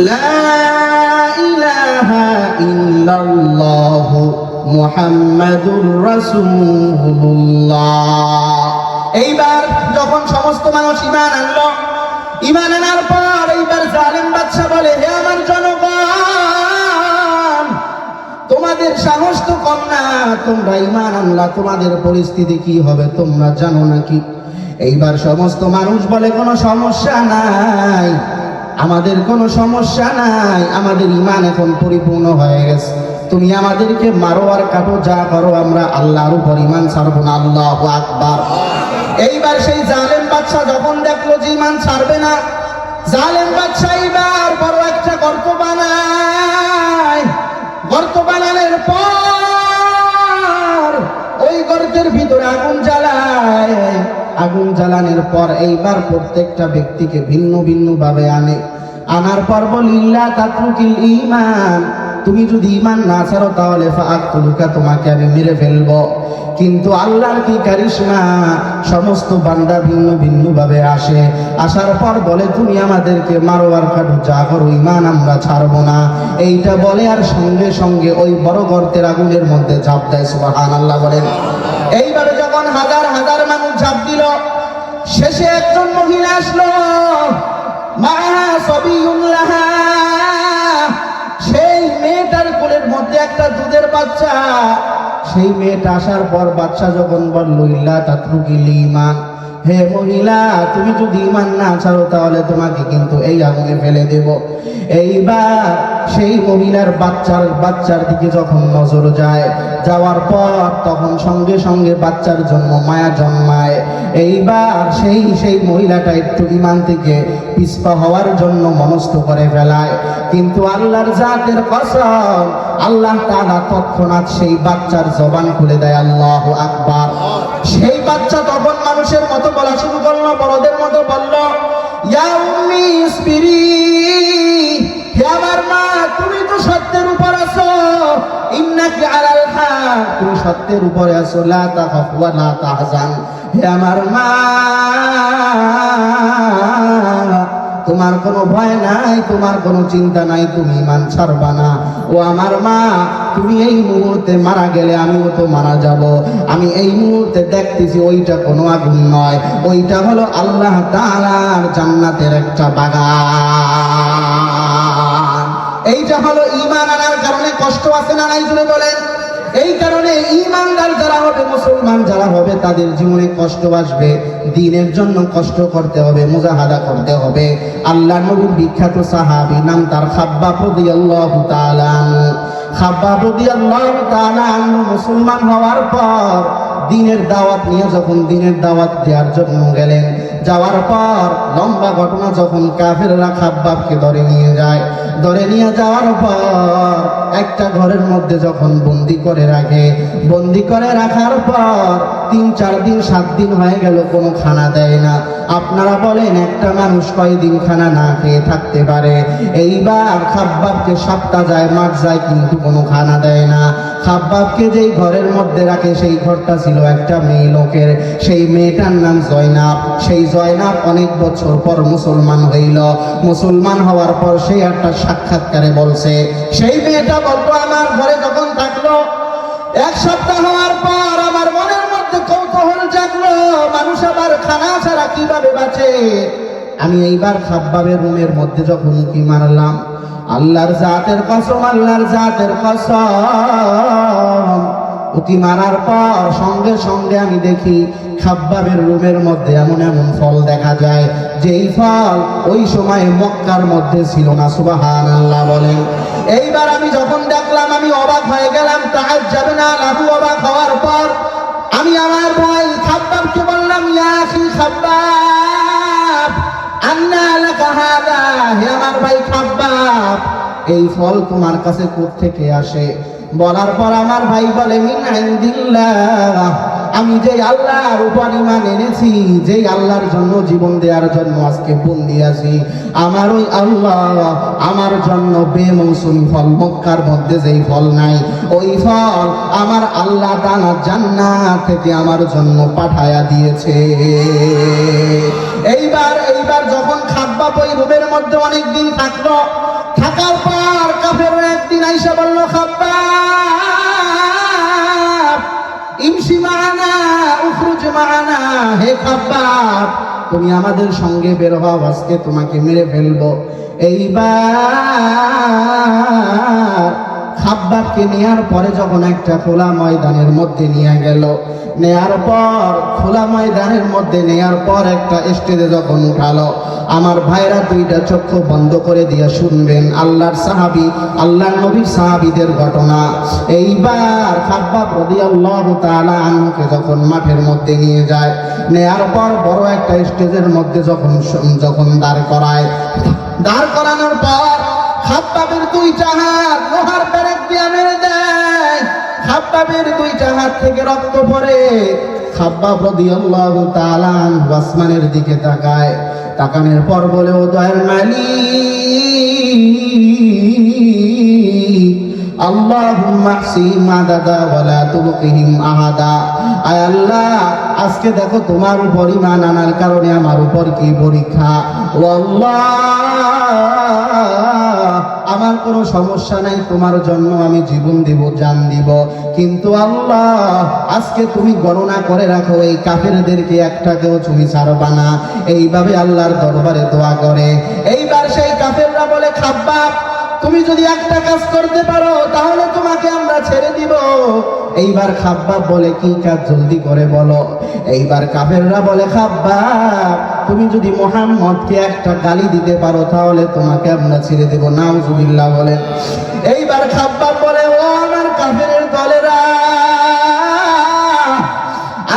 লা ইলাহা ইল্লাল্লাহ মুহাম্মাদুর রাসূলুল্লাহ। এইবার যখন সমস্ত মানুষ ঈমান আনলো, ঈমান আনার পর এইবার জালেম বাদশা বলে, হে আমার জনগণ, তোমাদের সাহস তো কম না, তোমরা ঈমান আনলা, তোমাদের পরিস্থিতি কি হবে তোমরা জানো নাকি? এইবার সমস্ত মানুষ বলে, কোনো সমস্যা নাই, আমাদের কোনো সমস্যা নাই, আমাদের ঈমান এখন পরিপূর্ণ হয়ে গেছে, তুমি আমাদেরকে মারো আর কাটো, যা করো, আমরা আল্লাহর উপর ঈমান ছাড়বো না। আল্লাহু আকবার। এইবার সেই জালেম বাদশা যখন দেখলো যে ঈমান ছাড়বে না, জালেম বাদশা এইবার বড় একটা গর্ত বানায়। গর্ত বানানোর পর ওই গর্তের ভিতরে আগুন জ্বালায়। আগুন জ্বালানোর পর এইবার প্রত্যেকটা ব্যক্তিকে ভিন্ন ভিন্ন ভাবে আনে। আনার পর বলিল্লা তাতরুকিল ঈমান, তুমি যদি ঈমান না ছাড়ো তাহলে ফাআকতুলুকা, তোমাকে আমি মেরে ফেলবো। কিন্তু আল্লাহর কি কারিশমা, সমস্ত বান্দা ভিন্ন ভিন্ন ভাবে আসে। আসার পর বলে, তুমি আমাদেরকে মারো আর কাটো, যা করো, ঈমান আমরা ছাড়বো না। এইটা বলে আর সঙ্গে সঙ্গে ওই বড় গর্তের আগুনের মধ্যে ঝাঁপ দেয়। সুবহানাল্লাহ বলেন। এইভাবে যখন হাজার হাজার মানুষ ঝাঁপ দিল, শেষে একজন মহিলা আসলো, মা সবিউল্লাহা, সেই মেয়েটার কোলের মধ্যে একটা দুধের বাচ্চা। সেই মেয়েটা আসার পর বাচ্চা যখন বলল, ইল্লা তাতরুকিল ঈমান, হে মহিলা, তুমি যদি ঈমান না ছাড়ো তাহলে তোমাকে কিন্তু এই আগুনে ফেলে দেব। এইবার সেই মহিলার বাচ্চার দিকে যখন নজর যায়, যাওয়ার পর তখন সঙ্গে সঙ্গে বাচ্চার জন্য মায়া জন্মায়। এইবার সেই মহিলাটা একটু ঈমান থেকে পিছপা হওয়ার জন্য মনস্থ করে ফেলায়। কিন্তু আল্লাহর জাতের কসম, আল্লাহ তাআলা তৎক্ষণাৎ সেই বাচ্চার জবান খুলে দেয়। আল্লাহু আকবার। সেই বাচ্চা তখন মানুষের মতো বলা শুরু করলো, বড়দের মতো বলল, ইয়া উম্মি ইসবিরি, হে আমার মা, তুমি তো সত্যের উপর আছো, ইন্নাকি আলাল হক, তুমি সত্যের উপরে আছো, লা তাখাফ ওয়া লা তাহজান। হে আমার মা, তোমার কোনো ভয় নাই, তোমার কোনো চিন্তা নাই, তুমি ঈমান ছাড়বা না। ও আমার মা, তুমি এই মুহূর্তে মারা গেলে আমিও তো মারা যাব। আমি এই মুহূর্তে দেখতেছি ওইটা কোনো আগুন নয়, ওইটা হলো আল্লাহ তাআলার জান্নাতের একটা বাগান। এইটা হলো ঈমান আনার কারণে কষ্ট আছে না নাই জুড়ে বলেন। এই কারণে ঈমানদার যারা হবে, মুসলমান যারা হবে, তাদের জীবনে কষ্ট আসবে, দ্বীনের জন্য কষ্ট করতে হবে, মুজাহাদা করতে হবে। আল্লাহর নবীর বিখ্যাত সাহাবী, নাম তার খাব্বাব রাদিয়াল্লাহু তাআলা আনহু। খাব্বাব রাদিয়াল্লাহু তাআলা আনহু মুসলমান হওয়ার পর দ্বীনের দাওয়াত নিয়ে যখন দ্বীনের দাওয়াত দেওয়ার জন্য গেলেন, যাওয়ার পর লম্বা ঘটনা, যখন কাফেররা খাব্বাবকে ধরে নিয়ে যায়, ধরে নিয়ে যাওয়ার পর একটা ঘরের মধ্যে যখন বন্দি করে রাখে, বন্দি করে রাখার পর 3-4 দিন 7 দিন হয়ে গেল, কোনো খানা দেয় না। আপনারা বলেন একটা মানুষ কয়দিন খানা না খেয়ে থাকতে পারে? এইবার খাব্বাবকে সপ্তাহ যায়, মাস যায়, কিন্তু কোনো খানা দেয় না। খাব্বাবকে যেই ঘরের মধ্যে রাখে, সেই ঘরটা ছিল একটা মেয়ে লোকের। সেই মেয়েটার নাম জয়নাব। সেই জয়নাব অনেক বছর পর মুসলমান হইল। মুসলমান হওয়ার পর সে একটা সাক্ষাৎকারে বলছে, সেই মেয়েটা বলতো, আমার ঘরে যখন থাকলো 1 সপ্তাহ হওয়ার পর আমার মনের মধ্যে কৌতূহল জাগলো, মানুষ আবার খানা ছাড়া কিভাবে বাঁচে। আমি এইবার খাব্বাবের রুমের মধ্যে যখন উঁকি মারলাম, আল্লাহর জাতের কসম, আল্লাহর জাতের কসম, উঁকি মারার পর সঙ্গে সঙ্গে আমি দেখি খাব্বাবের রুমের মধ্যে এমন এমন ফল দেখা যায়, যেই ফল ওই সময় মক্কার মধ্যে ছিল না। সুবহানাল্লাহ বলেন। এইবার আমি যখন দেখলাম, আমি অবাক হয়ে গেলাম। তাআজ্জাবনা লাহু, অবাক হওয়ার পর আমি আমার ভাই খাব্বাবকে বললাম, ইয়া আখি খাব্বাব, আন্না লাকা হাযা, হে আমার ভাই খাব্বাব, এই ফল তোমার কাছে কোত্থেকে আসে? বলার পর আমার ভাই বলে, মিন ইনদিল্লাহ, আমি যে আল্লাহর উপর ঈমান এনেছি, যেই আল্লাহর জন্য জীবন দেওয়ার জন্য আজকে বন্দি আছি, আমার ওই আল্লাহ আমার জন্য বেমৌসুমি ফল, মক্কার মধ্যে যেই ফল নাই, ওই ফল আমার আল্লাহ তাআলা জান্নাত থেকে আমার জন্য পাঠায়া দিয়েছে। এইবার যখন খাব্বাব ওই রুমের মধ্যে অনেকদিন থাকলো, থাকার পর কাফেররা একদিন আইসা বলল, খাব্বাব ইমশি মা'ানা উখরুজ মা'ানা, হে খাব্বাব তুমি আমাদের সঙ্গে বের হও, আজকে তোমাকে মেরে ফেলবো। এইবার খাব্বাবকে নেয়ার পরে যখন একটা খোলা ময়দানের মধ্যে নিয়ে গেল, নেয়ার পর খোলা ময়দানের মধ্যে নেয়ার পর একটা স্টেজে যখন উঠালো, আমার ভাইরা দুইটা চক্ষু বন্ধ করে দিয়ে শুনবেন আল্লাহর সাহাবী, আল্লাহর নবীর সাহাবীদের ঘটনা। এইবার খাব্বাব রাদিয়াল্লাহু তাআলা আনহুকে যখন মাঠের মধ্যে নিয়ে যায়, নেয়ার পর বড় একটা স্টেজের মধ্যে যখন দাঁড় করায়, দাঁড় করানোর পর খাব্বাবের দুইটা হাত লোহার পেরেক দিয়ে মেরে দেয়। খাব্বাবের দুইটা হাত থেকে রক্ত পড়ে। খাব্বাব রাদিয়াল্লাহু তাআলা আনহু আসমানের দিকে তাকায়, তাকানোর পর বলে, ও দয়ার মালিক, আল্লাহুম্মা হসিহিম আদাদা ওয়ালা তুবকিহিম আহাদা, আয় আল্লাহ আজকে দেখো তোমার উপর ঈমান আনার কারণে আমার উপর কি পরীক্ষা। ও আল্লাহ, আমার কোনো সমস্যা নাই, তোমার জন্য আমি জীবন দিব, জান দিব, কিন্তু আল্লাহ আজকে তুমি গণনা করে রাখো, এই কাফেরদেরকে একটাকেও তুমি ছাড়বা না। এইভাবে আল্লাহর দরবারে দোয়া করে। এইবার সেই কাফেররা বলে, খাব্বাব তুমি যদি একটা কাজ করতে পারো তাহলে তোমাকে আমরা ছেড়ে দিব। এইবার খাব্বাব বলে, কি কাজ, জলদি করে বলো। এইবার কাফেররা বলে, খাব্বাব তুমি যদি মুহাম্মদকে একটা গালি দিতে পারো তাহলে তোমাকে আমরা ছেড়ে দেব। নাউজুবিল্লাহ বলেন। এইবার খাব্বাব বলে, ও আমার কাফেরের দলেরা,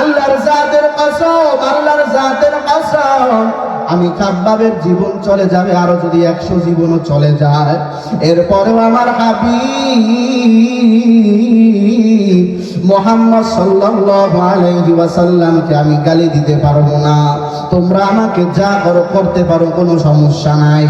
আল্লাহর জাতের কসম, আল্লাহর জাতের কসম, আমি খাব্বাবের জীবন চলে যাবে, আরো যদি 100 জীবনও চলে যায়, এরপরেও আমার হাবিব মুহাম্মদ সাল্লাল্লাহু আলাইহি ওয়াসাল্লামকে আমি গালি দিতে পারবো না। তোমরা আমাকে যা করো করতে পারো, কোনো সমস্যা নাই।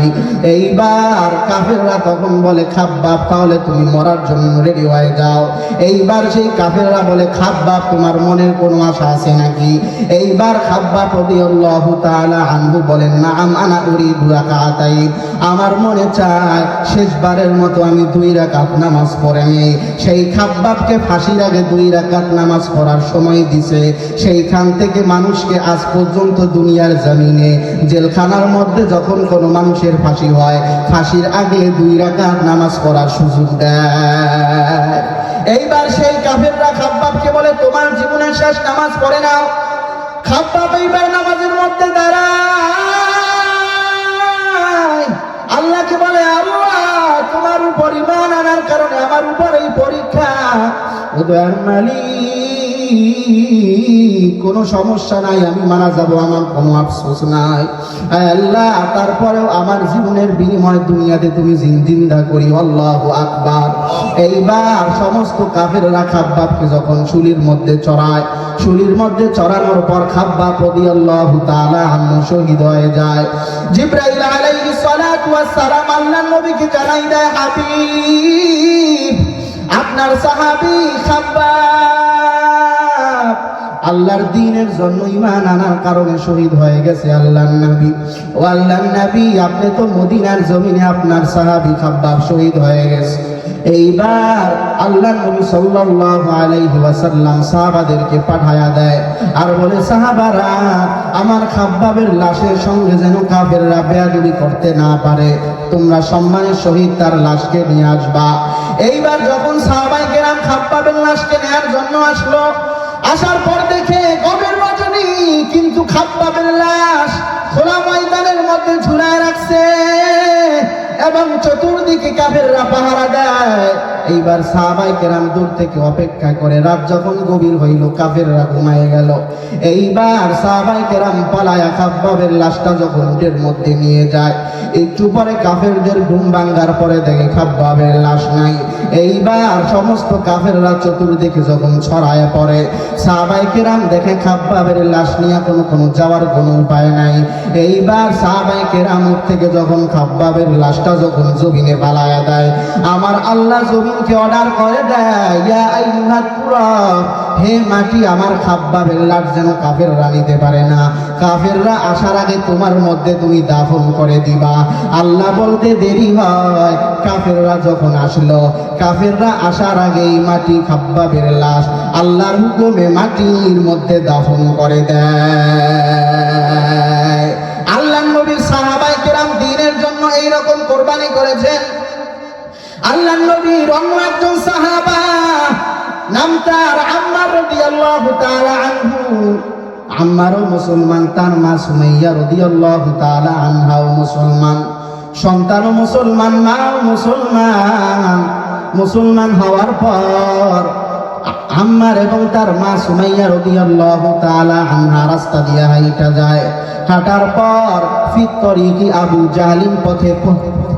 এইবার কাফেররা তখন বলে, খাব্বাব তাহলে তুমি মরার জন্য রেডি হয়ে যাও। এইবার সেই কাফেররা বলে, খাব্বাব তোমার মনের কোনো আশা আছে নাকি? এইবার খাব্বাব রাদিয়াল্লাহু তাআলা আনহু বলেন, নাআম আনা উরিদু রাকাতাইন, আমার মনে চায় শেষবারের মতো আমি 2 রাকাত নামাজ পড়ে নেই। সেই খাব্বাবকে ফাঁসির আগে 2 রাকাত নামাজ পড়ার সময় দিছে। সেইখান থেকে মানুষকে আজ পর্যন্ত দুনিয়ার জমিনে জেলখানার মধ্যে যখন কোনো মানুষের ফাঁসি হয়, ফাঁসির আগে 2 রাকাত নামাজ পড়ার সুযোগ দেয়। এইবার সেই কাফেররা খাব্বাবকে বলে, তোমার জীবনের শেষ নামাজ পড়ে নাও। খাব্বাব এইবার নামাজের মধ্যে দাঁড়ায়, আল্লাহকে বলে, আল্লাহ তোমার উপর ঈমান আনার কারণে আমার উপর এই পরীক্ষা। ও দয়ার মালিক, কোনো সমস্যা নাই, আমি মারা যাব, আমার কোনো আফসোস নাই। আল্লাহ তারপরেও আমার জীবনের বিনিময় দুনিয়াতে তুমি জিন্দা করি। আল্লাহু আকবার। এইবার সমস্ত কাফেররা খাব্বাবকে যখন শুলির মধ্যে চড়ায়, শুলির মধ্যে চড়ানোর পর খাব্বাব রাদিয়াল্লাহু তাআলা আনহু শহীদ হয়ে যায়। জিবরাইল আলাইহিস সালাতু ওয়াস সালাম আল্লাহর নবীকে জানাই দেয়, হাবিব আপনার সাহাবী খাব্বাব আল্লাহর দ্বীনের জন্য ঈমান আনার কারণে শহীদ হয়ে গেছে। আল্লাহর নবী, ও আল্লাহর নবী, আপনি তো মদিনার জমিনে আপনার সাহাবী খাব্বাব শহীদ হয়ে গেছে। এইবার আল্লাহর নবী সাল্লাল্লাহু আলাইহি ওয়াসাল্লাম সাহাবাদেরকে পাঠায়া দেয় আর বলে, সাহাবারা আমার খাব্বাবের লাশের সঙ্গে যেন কাফেররা বেয়াদবি করতে না পারে, তোমরা সম্মানের সহিত তার লাশকে নিয়ে আসবা। এইবার যখন সাহাবায়ে কেরাম খাব্বাবের লাশকে নেয়ার জন্য আসলো, আসার পর দেখে গভীর রজনী কিন্তু খাব্বাবের লাশ খোলা ময়দানের মধ্যে ঝুলায় রাখছে এবং চতুর্দিকে কাফেররা পাহারা দেয়। এইবার সাহাবায়ে কেরাম দূর থেকে অপেক্ষা করে, রাত যখন গভীর হইল, কাফেররা ঘুমায় গেল। এইবার সাহাবায়ে কেরাম পালায়া খাব্বাবের লাশটা যখন উটের মধ্যে নিয়ে যায়, একটু পরে কাফেরদের ঘুম ভাঙার পরে দেখে খাব্বাবের লাশ নাই। এইবার সমস্ত কাফেররা চতুর্দিকে যখন ছড়ায় পড়ে, সাহাবায়ে কেরাম দেখে খাব্বাবের লাশ নিয়ে কোনো যাওয়ার কোনো উপায় নাই। এইবার সাহাবায়ে কেরাম থেকে যখন খাব্বাবের লাশটা যখন জমিনে ফালায়া দেয়, আমার আল্লাহ জমিনকে অর্ডার করে দেয়, ইয়া আইয়ুহাত তুরাব, হে মাটি আমার খাব্বাবের লাশ যেন কাফেররা নিতে পারে না, কাফেররা আসার আগে তোমার মধ্যে তুমি দাফন করে দিবা। আল্লাহ বলতে দেরি হয়, কাফেররা যখন আসলো, কাফেররা আসার আগেই মাটি খাব্বাবের লাশ আল্লাহর হুকুমে মাটির মধ্যে দাফন করে দেয়। আল্লাহর নবীর সাহাবায়ে কেরাম দ্বীনের জন্য এইরকম কোরবানি করেছেন। আল্লাহর নবীর অন্য একজন সাহাবা, নাম তার আম্মার রাদিয়াল্লাহু তাআলা আনহু। আম্মারও মুসলমান, তার মা সুমাইয়া রাদিয়াল্লাহু তাআলা আনহাও মুসলমান, সন্তানও মুসলমান, মাও মুসলমান। মুসলমান হওয়ার পর আম্মার এবং তার মা সুমাইয়া রাদিয়াল্লাহু তাআলা আনহা রাস্তা দিয়ে হাঁটা যায়। হাঁটার পর ফি তরিকি আবু জাহলিন,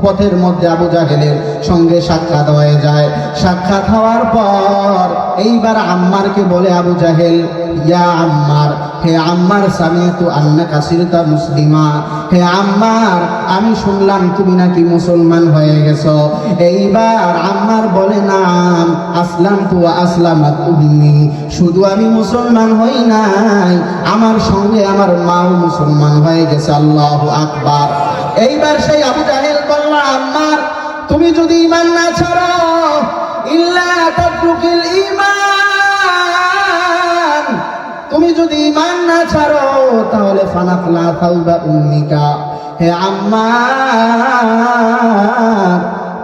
পথের মধ্যে আবু জাহেলের সঙ্গে সাক্ষাৎ হয়ে যায়। সাক্ষাৎ হওয়ার পর এইবার আম্মারকে বলে আবু জাহেল, ইয়া আম্মার, হে আম্মার, সামিআতু আন্নাকা সিরতা মুসলিমা, হে আম্মার আমি শুনলাম তুমি নাকি মুসলমান হয়ে গেছো। এইবার আম্মার বলে, নাম আসলামতু ওয়া আসলামাত উম্মি, শুধু আমি মুসলমান হই নাই, আমার সঙ্গে আমার মাও মুসলমান হয়ে গেছে। আল্লাহু আকবার। এইবার সেই আবু জাহেল বলল, আম্মার তুমি যদি ঈমান না ছাড়ো, ইল্লা তাতরুকিল ঈমান, তুমি যদি ঈমান না ছাড়ো তাহলে ফানাফলা সাউবা উম্মিকা, হে আম্মার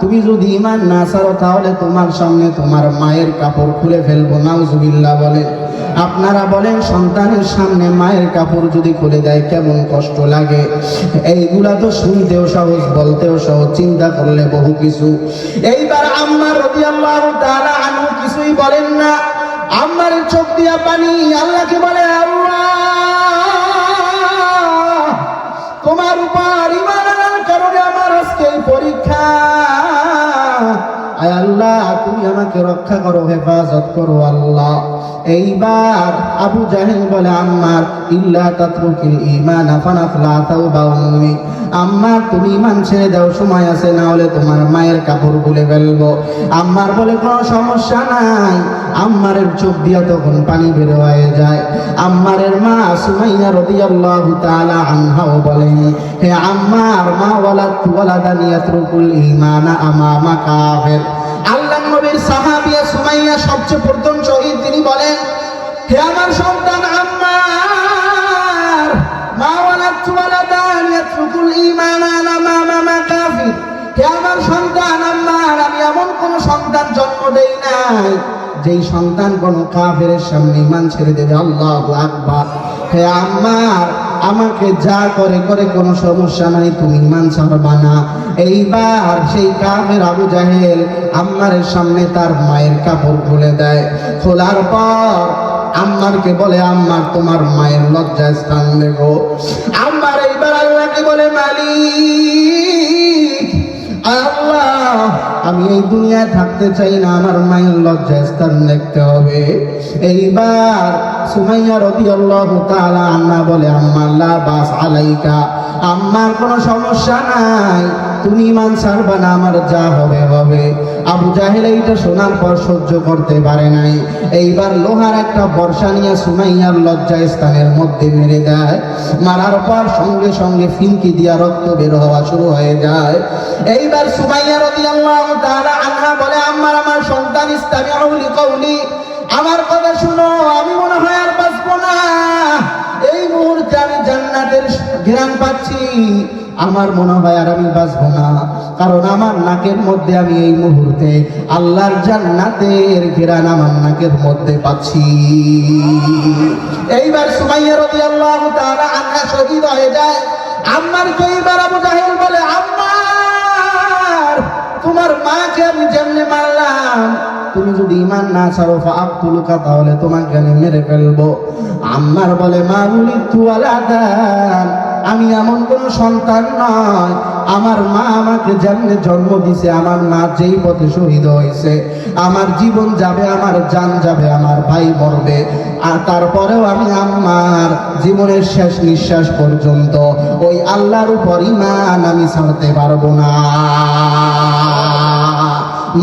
তুমি যদি ঈমান না ছাড়ো তাহলে তোমার সামনে তোমার মায়ের কাপড় খুলে ফেলবো। নাউজুবিল্লাহ বলে। আপনারা বলেন, সন্তানের সামনে মায়ের কাপড় যদি খুলে দেয় কেমন কষ্ট লাগে। এইগুলা তো শুনতেও সহজ, বলতেও সহজ, চিন্তা করলে বহু কিছু। এইবার আম্মার রাদিয়াল্লাহু তাআলা আনহু কিছুই বলেন না। আম্মারের চোখ দিয়া পানি। আল্লাহকে বলে, আল্লাহ তোমার উপর ঈমান আনার কারণে আমার আজকে এই পরীক্ষা, আয় আল্লাহ তুমি আমাকে রক্ষা করো, হেফাজত করো আল্লাহ। এইবার আবু জাহেল বলে, আম্মার ইল্লা তাতরুকিল ঈমান ফানাফলা তাওবা উম্মি, আম্মার তুমি ঈমান ছেড়ে দাও, সময় আছে, না হলে তোমার মায়ের কাপড় খুলে ফেলবো। আম্মার বলে, কোনো সমস্যা নাই। আম্মারের চোখ দিয়া তখন পানি বের হয়ে যায়। আম্মারের মা সুমাইয়া রাদিয়াল্লাহু তাআলা আনহাও বলেন, হে আম্মার, মা ওয়ালাদান ইয়াতরুকুল ঈমানা আমামা কাফির। আল্লাহর নবীর সাহাবিয়া সুমাইয়া সবচেয়ে প্রথম শহীদ। তিনি বলেন, হে আমার সন্তান আম্মার, মা ওয়ালাদান ইয়াতরুকুল ঈমানা আমামা কাফির, হে আমার সন্তান আম্মার, আমি এমন কোন সন্তান জন্ম দেই নাই যেই সন্তান কোন কাফেরের সামনে ঈমান ছেড়ে দেবে। আল্লাহু আকবার। হে আম্মার, আমাকে যা করে করে কোনো সমস্যা নাই, তুমি ঈমান ছাড়বা না। এইবার সেই কাফের আবু জাহেল আম্মারের সামনে তার মায়ের কাপড় খুলে দেয়। খোলার পর আম্মারকে বলে, আম্মার তোমার মায়ের লজ্জায় স্থান দেখো। আম্মার এইবার আল্লাহকে বলে, মালিক আল্লাহ, আমি এই দুনিয়ায় থাকতে চাই না, আমার মায়ের লজ্জায় স্থান দেখতে হবে। এইবার সুমাইয়া রাদিয়াল্লাহু তাআলা আনহা বলে, আম্মা লা বাস আলাইকা, আম্মার কোনো সমস্যা নাই, তুমি ঈমান ছাড়বা না, আমার যা হবে হবে। আবু জাহেল এইটা শোনার পর সহ্য করতে পারে নাই, এইবার লোহার একটা বর্ষা নিয়ে সুমাইয়ার লজ্জায় স্থানের মধ্যে মেরে দেয়। মারার পর সঙ্গে সঙ্গে ফিনকি দিয়া রক্ত বের হওয়া শুরু হয়ে যায়। এইবার সুমাইয়া রাদিয়াল্লাহু তাআলা আনহা বলে, আম্মার আমার সন্তান, ইসতামিউ লিকাউলি, আমার কথা শুনো, আমি মনে হয় আর বাঁচবো না। এই মুহূর্তে আমি জান্নাতের ঘ্রাণ পাচ্ছি, আমার মনে হয় আর আমি বাঁচবো না, কারণ আমার নাকের মধ্যে আমি এই মুহূর্তে আল্লাহর জান্নাতের ঘ্রাণ আমার নাকের মধ্যে পাচ্ছি। এইবার সুমাইয়া রাদিয়াল্লাহু তাআলা আনহা শহীদ হয়ে যায়। আম্মার কে এইবার আবু জাহেল বলে, আম্মার তোমার মাকে আমি যেমনে মারলাম, তুমি যদি ঈমান না ছাড়ো ফাআকতুলুকা, তাহলে তোমাকে আমি মেরে ফেলবো। আম্মার বলে, মা উলিদতু ওয়ালাদান, আমি এমন কোন সন্তান নয়, আমার মা আমাকে যেমনে জন্ম দিছে, আমার মা যেই পথে শহীদ হয়েছে, আমার জীবন যাবে, আমার জান যাবে, আমার ভাই মরবে, আর তারপরেও আমি আমার জীবনের শেষ নিঃশ্বাস পর্যন্ত ওই আল্লাহর উপর ঈমান আমি ছাড়তে পারবো না।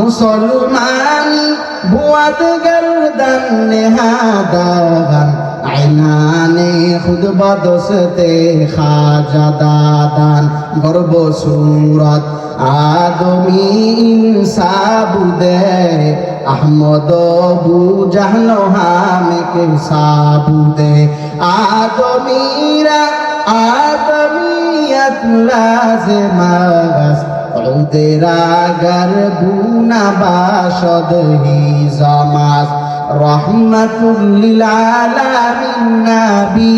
মুসলমান বুয়াত গর্দন নেহাদান, আইনানে খুদ বদসতে খাজাদাদান, গর্ব সুরত আদমি ইনসাবুদে, আহমদ বু জাহলো হামে কে সাবুদে, আদমিরা আদমিয়ত লাজমাস, উদেরা গরবুনা বাশদ হি জামাস, রহমাতুল লিল আলামিন নবী,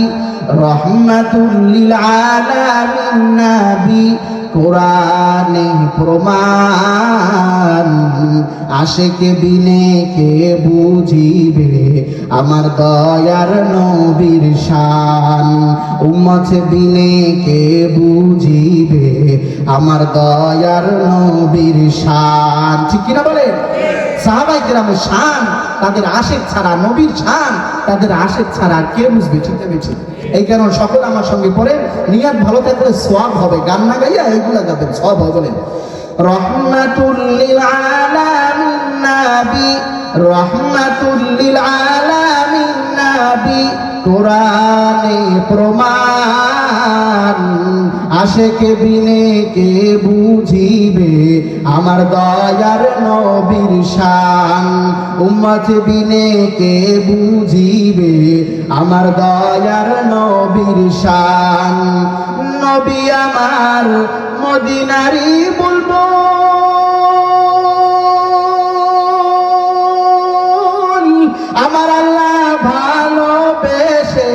রহমাতুল লিল আলামিন নবী, কোরআনে প্রমাণ, আশিকে বিনে কে বুঝিবে আমার দয়ার নবীর শান, উম্মত বিনে কে বুঝিবে আমার দয়ার নবীর শান। ঠিক কিনা বলেন? সাহাবায়ে কেরামের শান, তাদের আশিক ছাড়া, নবীর শান তাদের আশিক ছাড়া কে বুঝবে? ঠিক না বেশি? এই কারণে সকলে আমার সঙ্গে পড়েন, নিয়ত ভালো থাকলে সওয়াব হবে, গান না গাইয়া এগুলা গাবেন, সওয়াব হবে। বলেন, রহমাতুল লিল আলামিন নবী, রহমাতুল লিল আলামিন নবী, কোরআনে প্রমাণ, আশিকে বিনে কে বুঝিবে আমার দয়ার নবীর শান, উম্মত বিনে কে বুঝিবে আমার দয়ার নবীর শান। নবী আমার মদিনারি বুলবুল, আমার আল্লাহ ভালোবেসে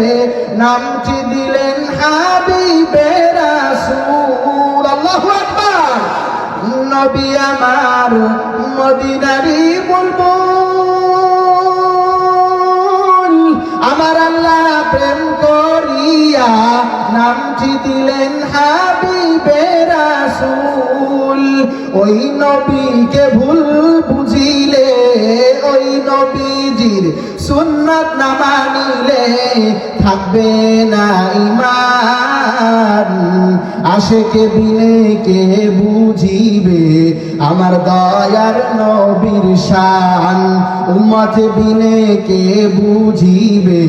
নামটি দিলেন হাবিবে রাসূল। আল্লাহু আকবার। নবী আমার মদিনারি বুলবুল, আমার আল্লাহ প্রেম করিয়া নামটি দিলেন হাবিবে রাসূল। ওই নবীকে ভুল বুঝিলে, ওই নবীজির সুন্নাত না মানিলে থাকবে না ঈমান, আশিকে বিনে কে বুঝিবে আমার দয়ার নবীর শান, উম্মত বিনে কে বুঝিবে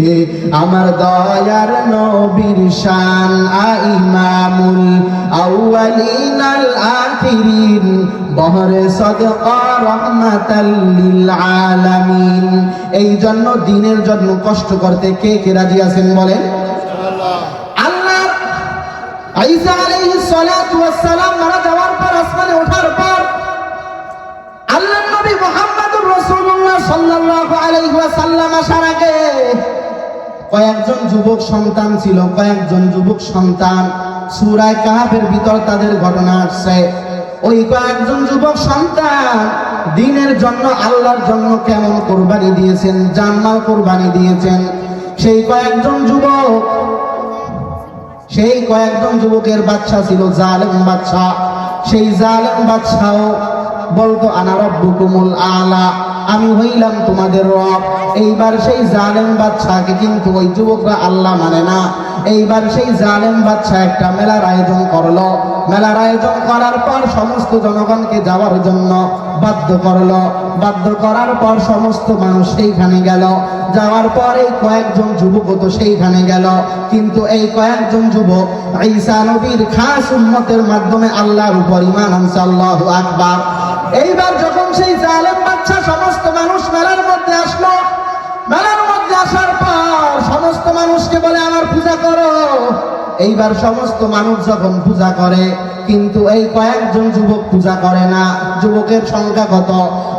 আমার দয়ার নবীর শান। ইমামুল আউয়ালিন আল আখিরিন, বহরে সদকা রহমাতাল লিল আলামিন। এই জন্য দিনের জন্য কষ্ট করতে কে কে রাজি আছেন বলেন? আল্লাহ ঈসা আলাইহিস সালাতু ওয়াস সালাম মারা যাওয়ার পর, আসমানে ওঠার পর, আল্লাহর নবী মুহাম্মদুর রাসূলুল্লাহ সাল্লাল্লাহু আলাইহি ওয়াসাল্লাম আসার আগে কয়েকজন যুবক সন্তান ছিল, কয়েকজন যুবক সন্তান। সূরা কাহফের ভিতর তাদের ঘটনা আসছে। ওই কয়েকজন যুবক সন্তান দ্বীনের জন্য, আল্লাহর জন্য কেমন কোরবানি দিয়েছেন, জানমাল কোরবানি দিয়েছেন। সেই কয়েকজন যুবকের বাচ্চা ছিল জালেম বাচ্চা। সেই জালেম বাচ্চাও বলতো আনা রব্বুকুমুল আলা, আমি হইলাম তোমাদের রব। এইবার সেই জালেম বাচ্চাকে কিন্তু ওই যুবকরা আল্লাহ মানে না। এইবার সেই জালেম বাচ্চা একটা মেলার আয়োজন করলো। মেলার আয়োজন করার পর সমস্ত জনগণকে যাওয়ার জন্য বাধ্য করলো। বাধ্য করার পর সমস্ত মানুষ সেইখানে গেল। যাওয়ার পর এই কয়েকজন যুবক তো সেইখানে গেল, কিন্তু এই কয়েকজন যুবক ঈসা নবীর খাস উম্মতের মাধ্যমে আল্লাহর উপর ঈমান আনছে। আল্লাহু আকবার। এইবার যখন সেই জালেম বাচ্চা সমস্ত মানুষ মেলার মধ্যে আসলো, মেলার মধ্যে আসার পর সমস্ত মানুষকে বলে আমার পূজা করো। এইবার সমস্ত মানুষ যখন পূজা করে, কিন্তু এই কয়েকজন যুবক পূজা করে না। যুবকের সংখ্যা কত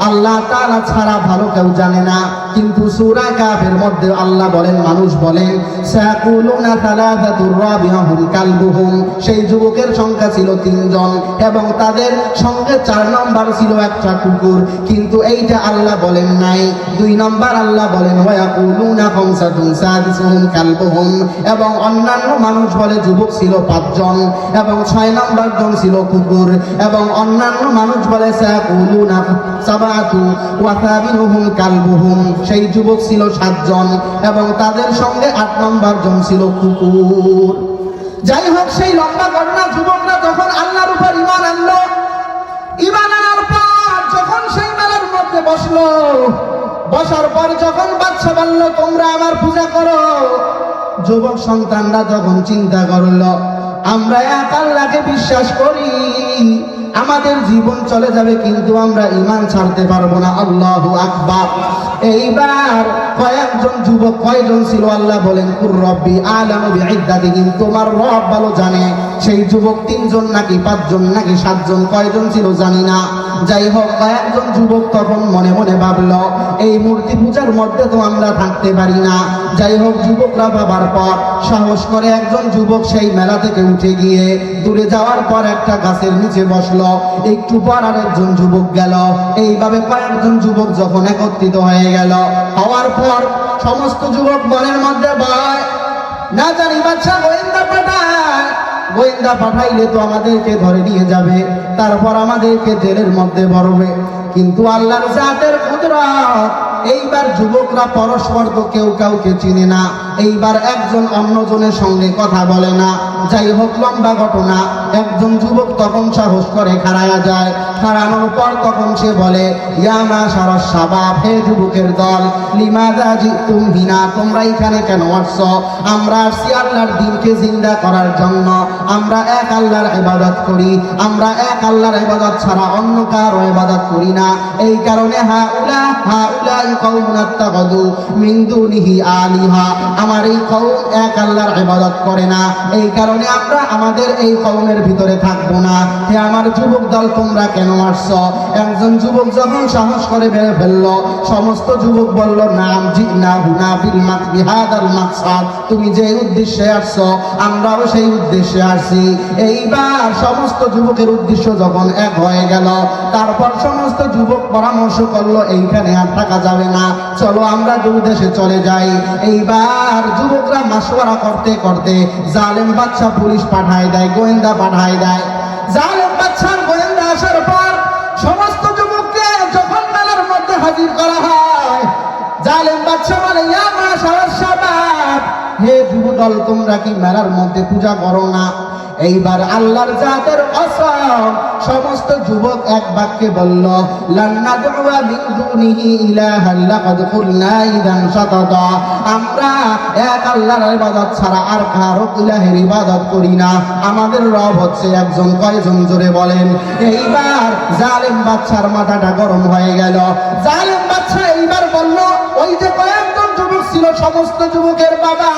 আল্লাহ তাআলা ছাড়া ভালো কেউ জানে না। কিন্তু সূরা কাফের মধ্যে আল্লাহ বলেন, মানুষ বলেন সায়াকুলুনা সালাসাতুর রাবিহুম কালবুহুম। সেই যুবকের সংখ্যা ছিল 3 জন এবং তাদের সঙ্গে 4 নম্বর ছিল একটা কুকুর। কিন্তু এইটা আল্লাহ বলেন নাই। 2 নম্বর আল্লাহ বলেন ওয়ায়াকুলুনা খামসাতুন সাদিসুহুম কালবুহুম। এবং অন্যান্য মানুষ বলে যুবক ছিল 5 জন এবং 6 নম্বর জন ছিল কুকুর। এবং অন্যান্য মানুষ বলে সায়াকুলুনা সাবাতু ওয়া সাবিনুহুম কালবুহুম। সেই যুবক ছিল 7 জন এবং তাদের সঙ্গে 8 নম্বর জন ছিল কুকুর। যাই হোক, সেই লম্বা ঘটনা, যুবকরা যখন আল্লাহর উপর ঈমান আনলো, ঈমান আনার পর যখন সেই মেলার মধ্যে বসলো, বসার পর যখন বাচ্চা বলল তোমরা আমার পূজা করো, যুবক সন্তানরা যখন চিন্তা করলো আমরা এক আল্লাহকে বিশ্বাস করি, আমাদের জীবন চলে যাবে কিন্তু আমরা ঈমান ছাড়তে পারবো না। আল্লাহু আকবার। এইবার কয়েকজন যুবক, কয়জন ছিল আল্লাহ বলেন কুর রব্বি আলামু বিইদ্দাতিহিম, তোমার রব ভালো জানে। সেই যুবক 3 জন নাকি 5 জন নাকি 7 জন, কয়জন ছিল জানি না। যাই হোক, কয়েকজন যুবক তখন মনে মনে ভাবলো এই মূর্তি পূজার মধ্যে তো আমরা থাকতে পারি না। যাই হোক, যুবকরা ভাবার পর সাহস করে একজন যুবক সেই মেলা থেকে উঠে গিয়ে দূরে যাওয়ার পর একটা গাছের নিচে বসলো। একটু পর আরেকজন যুবক গেল। এইভাবে কয়েকজন যুবক যখন একত্রিত হয়ে গেল, হওয়ার পর সমস্ত যুবক মনের মধ্যে ভয়, না জানি বাচ্চা গোয়েন্দা পাঠায়, গোয়েন্দা পাঠাইলে তো আমাদেরকে ধরে নিয়ে যাবে, তারপর আমাদেরকে জেলের মধ্যে ভরবে। কিন্তু আল্লাহর জাতের কুদরত, এইবার যুবকরা পরস্পর তো কেউ কাউকে চিনে না। এইবার একজন অন্যজনের সঙ্গে কথা বলে না। যাই হোক, লম্বা ঘটনা। একজন যুবক তখন সাহস করে খাড়ায়া যায়। খাড়ানোর পর তখন সে বলে ইয়া মাশারাস শাবাব, হে যুবকের দল, লিমাযা জিতুম হিনা, তোমরা এখানে কেন আসছো? আমরা আসছি আল্লাহর দ্বীনকে জিন্দা করার জন্য। আমরা এক আল্লাহর ইবাদত করি, আমরা এক আল্লাহর ইবাদত ছাড়া অন্য কারো ইবাদত করি না। এই কারণে হাউলাই কওমুন আত্তাখাযু মিন দুনিহি আলিহা, আমার এই কওম এক আল্লাহর ইবাদত করে না, এই কারণে আমরা আমাদের এই কওমের ভিতরে থাকবো না। হে আমার যুবক দল, তোমরা কেন আসছো? একজন যুবক যখন সাহস করে বের ফেললো, সমস্ত যুবক বলল নাম জিনা হুনা বিল বিহাদাল মাকসাদ, তুমি যে উদ্দেশ্যে আসছো আমরাও সেই উদ্দেশ্যে আসছি। এইবার সমস্ত যুবকের উদ্দেশ্য যখন এক হয়ে গেল, তারপর সমস্ত যুবক পরামর্শ করলো এইখানে আর থাকা যাবে না, চলো আমরা দূর দেশে চলে যাই। এইবার যুবকরা মাশওয়ারা করতে করতে জালেম বাদশা পুলিশ পাঠায় দেয়, গোয়েন্দা পাঠায় দেয়। জালেম বাদশার গোয়েন্দা আসার পর সমস্ত যুবককে যখন মেলার মধ্যে হাজির করা হয়, জালেম বাদশা বলে ইয়া মাশারাস শাবাব, হে যুবদল, তোমরা কি মেলার মধ্যে পূজা করো না? এইবার আল্লাহর জাতের কসম, সমস্ত যুবক এক বাক্যে বলল লান নাদউয়া মিন দুনিহি ইলাহান লাকাদ কুলনা ইযান শাতাতা, আমরা এক আল্লাহর ইবাদত ছাড়া আর কারো ইলাহের ইবাদত করি না, আমাদের রব হচ্ছে একজন। কয়জন জোরে বলেন? এইবার জালেম বাদশার মাথাটা গরম হয়ে গেল। জালেম বাদশা এইবার বলল, ওই যে কয়েকজন যুবক ছিল সমস্ত যুবকের বাবা,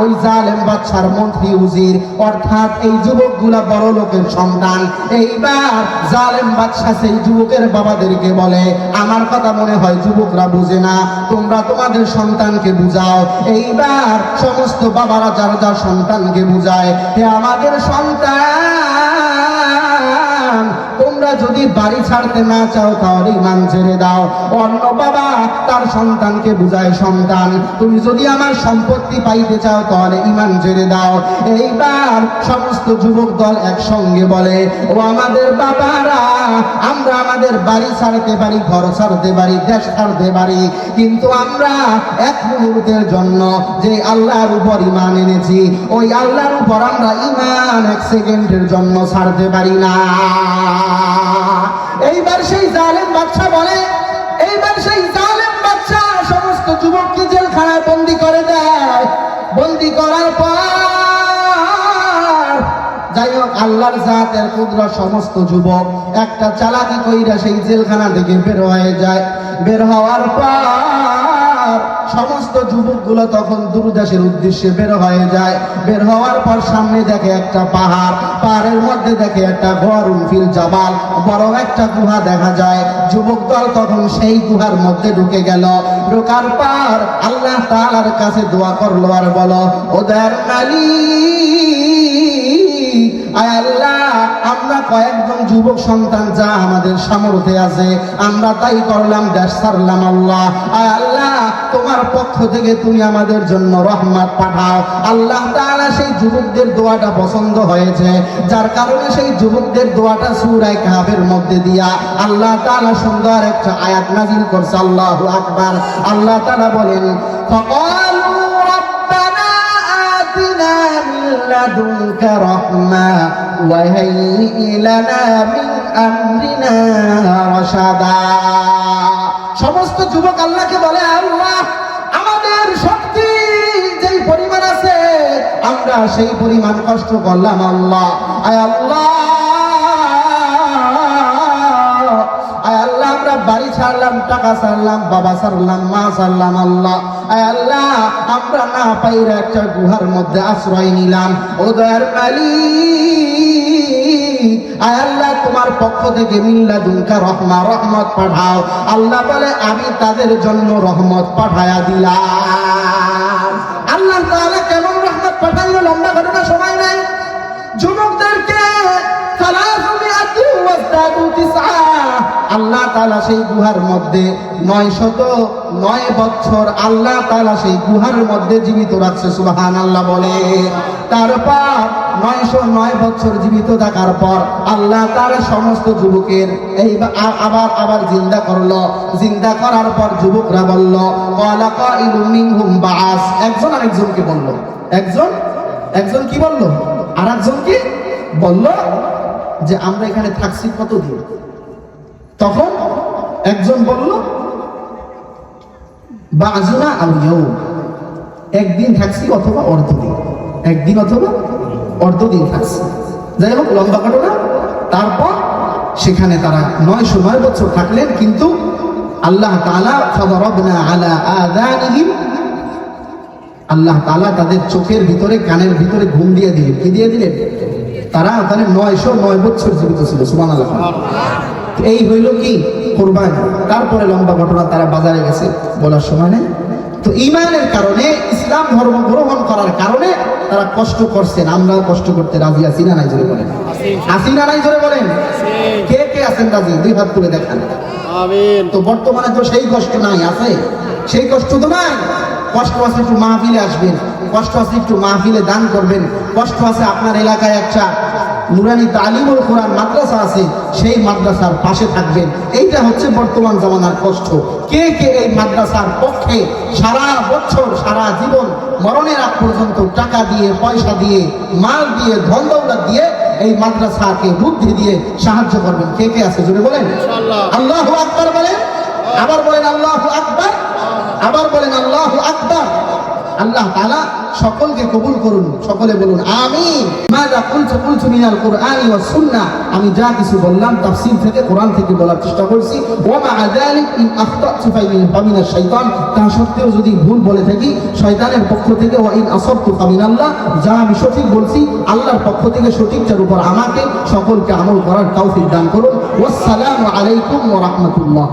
ওই জালেম বাদশার মন্ত্রী উজির, অর্থাৎ এই যুবকগুলা বড় লোকের সন্তান। এইবার জালেম বাদশা সেই যুবকের বাবাদেরকে বলে আমার কথা মনে হয় যুবকরা বুঝে না, তোমরা তোমাদের সন্তানকে বুঝাও। এইবার সমস্ত বাবারা যার যার সন্তানকে বুঝায়, হে আমাদের সন্তান, তোমরা যদি বাড়ি ছাড়তে না চাও তাহলে ঈমান ছেড়ে দাও। অন্য বাবা তার সন্তানকে বুঝায়, সন্তান তুমি যদি আমার সম্পত্তি পাইতে চাও তাহলে ঈমান ছেড়ে দাও। এইবার সমস্ত যুবক দল একসঙ্গে বলে, ও আমাদের বাবারা, আমরা আমাদের বাড়ি ছাড়তে পারি, ঘর ছাড়তে পারি, দেশ ছাড়তে পারি, কিন্তু আমরা এক মুহূর্তের জন্য যে আল্লাহর উপর ঈমান এনেছি ওই আল্লাহর উপর আমরা ঈমান এক সেকেন্ডের জন্য ছাড়তে পারি না। এইবার সেই জালেম বাদশা বলে, এইবার সেই জালেম বাদশা সমস্ত যুবককে জেলখানায় বন্দী করে দেয়। বন্দী করার পর যাই হোক, আল্লাহর জাতের কুদরত, সমস্ত যুবক একটা চালাকি কইরা সেই জেলখানা থেকে বের হয়ে যায়। বের হওয়ার পর সমস্ত যুবকগুলো তখন দূরদেশের উদ্দেশ্যে বের হয়ে যায়। বের হওয়ার পর সামনে দেখে একটা পাহাড়, পাহাড়ের মধ্যে দেখে একটা গরুন ফিল জাবাল, বড় একটা গুহা দেখা যায়। যুবক দল তখন সেই গুহার মধ্যে ঢুকে গেল। ঢোকার পর আল্লাহ তাআলার কাছে দোয়া করলো আর বলো, ওদের মালিক, আয় আল্লাহ, আমরা কয়েকজন যুবক সন্তান যা আমাদের সামর্থ্যে আছে আমরা তাই করলাম, দেশ ছাড়লাম। আল্লাহ, আয় আল্লাহ, তোমার পক্ষ থেকে তুমি আমাদের জন্য রহমত পাঠাও। আল্লাহ তাআলা সেই যুবকদের দোয়াটা পছন্দ হয়েছে, যার কারণে সেই যুবকদের দোয়াটা সূরা কাহফের মধ্যে দিয়া আল্লাহ তাআলা সুন্দর একটা আয়াত নাযিল করছে। আল্লাহু আকবার। আল্লাহ তাআলা বলেন, ফাকালু রাব্বানা আতিনা মিন লাদুনকা রাহমা ওয়া হাইয়্ লানা মিন আমরিনা রাশাদা। সমস্ত যুবক আল্লাহকে বলে, আল্লাহ, আমাদের শক্তি যেই পরিমাণ আছে আমরা সেই পরিমাণ কষ্ট করলাম। আল্লাহ, আয় আল্লাহ, আয় আল্লাহ, আমরা বাড়ি ছাড়লাম, টাকা ছাড়লাম, বাবা ছাড়লাম, মা ছাড়লাম। আল্লাহ, আয় আল্লাহ, আমরা না পাইরা একটা গুহার মধ্যে আশ্রয় নিলাম। ও দয়ার মালিক, আয় আল্লাহ, তোমার পক্ষ থেকে মিল্লাদুনকা রহমা, রহমত পাঠাও। আল্লাহ বলে, আমি তাদের জন্য রহমত পাঠায়া দিলাম। আল্লাহ তাআলা কেমন রহমত পাঠাইলো লম্বা ঘটনা সময় নাই। যুবকদেরকে আল্লাহ তাআলা সেই গুহার মধ্যে 909 বছর আল্লাহ তাআলা সেই গুহার মধ্যে জীবিত রাখছে। সুবহানাল্লাহ বলে। তারপর 909 বছর জীবিত থাকার পর আল্লাহ তাআলা সমস্ত যুবকের এই আবার জিন্দা করলো। জিন্দা করার পর যুবকরা বলল, ক্বালা কাইলুম মিনহুম বাআস। একজন আরেকজনকে বলল, একজন কি বলল? আরেকজনকে বলল যে আমরা এখানে থাকছি কতদিন? তখন একজন বলল, বা'যুনা আও ইয়াউম, একদিন থাকছি অথবা অর্ধদিন, একদিন অথবা অর্ধদিন থাকছি। যাই হোক, লম্বা ঘটনা। তারপর সেখানে তারা 909 বছর থাকলেন, কিন্তু আল্লাহ তাআলা ফাদারাবনা আলা আযানিহিম, আল্লাহ তাআলা তাদের চোখের ভিতরে, কানের ভিতরে ঘুম দিয়ে দিলেন। কি দিয়ে দিলেন? তারা ওখানে 909 বছর জীবিত ছিল। সুবহানাল্লাহ। এই হইল কি? কুরবানি। তারপরে লম্বা ঘটনা, তারা বাজারে গেছে, বলার সময় নেই। তো ঈমানের কারণে, ইসলাম ধর্ম গ্রহণ করার কারণে তারা কষ্ট করছেন। আমরাও কষ্ট করতে রাজি আছি না নাই? জোরে বলেন। আছি না নাই? জোরে বলেন। কে কে আছেন রাজি? দুই হাত তুলে দেখান। আমিন। তো বর্তমানে তো সেই কষ্ট নাই, আছে? সেই কষ্ট তো নাই। কষ্ট আছে একটু মাহফিলে আসবেন, কষ্ট আছে একটু মাহফিলে দান করবেন, কষ্ট আছে আপনার এলাকায় একটা নুরানি তালিমুল কোরআন মাদ্রাসা আছে, সেই মাদ্রাসার পাশে থাকবেন। এইটা হচ্ছে বর্তমান জামানার কষ্ট। কে কে এই মাদ্রাসার পক্ষে সারা বছর, সারা জীবন, মরণের আগ পর্যন্ত টাকা দিয়ে, পয়সা দিয়ে, মাল দিয়ে, ধন দৌলত দিয়ে এই মাদ্রাসাকে বুদ্ধি দিয়ে সাহায্য করবেন? কে কে আছে? জোরে বলেন। আল্লাহু আকবার বলেন। আবার বলেন আল্লাহু আকবার। আবার বলেন আল্লাহু আকবার। আল্লাহ তাআলা সকলকে কবুল করুন। সকলে বলুন আমিন। মাযা কুলতু মিনাল কুরআনি ওয়াস সুন্নাহ, আমি যা কিছু বললাম তাফসীর থেকে, কোরআন থেকে বলার চেষ্টা করছি। ওয়া মা যালিক ইন আখতাতু ফামিনাশ শাইতান, তা সত্ত্বেও যদি ভুল বলে থাকি শয়তানের পক্ষ থেকে। ওয়া ইন আসাবতু ফামিনাল্লাহ, যা আমি সঠিক বলছি আল্লাহর পক্ষ থেকে, সঠিকটার উপর আমাকে সকলকে আমল করার তৌফিক দান করুন। ওয়াসসালামু আলাইকুম ওয়া রাহমাতুল্লাহ।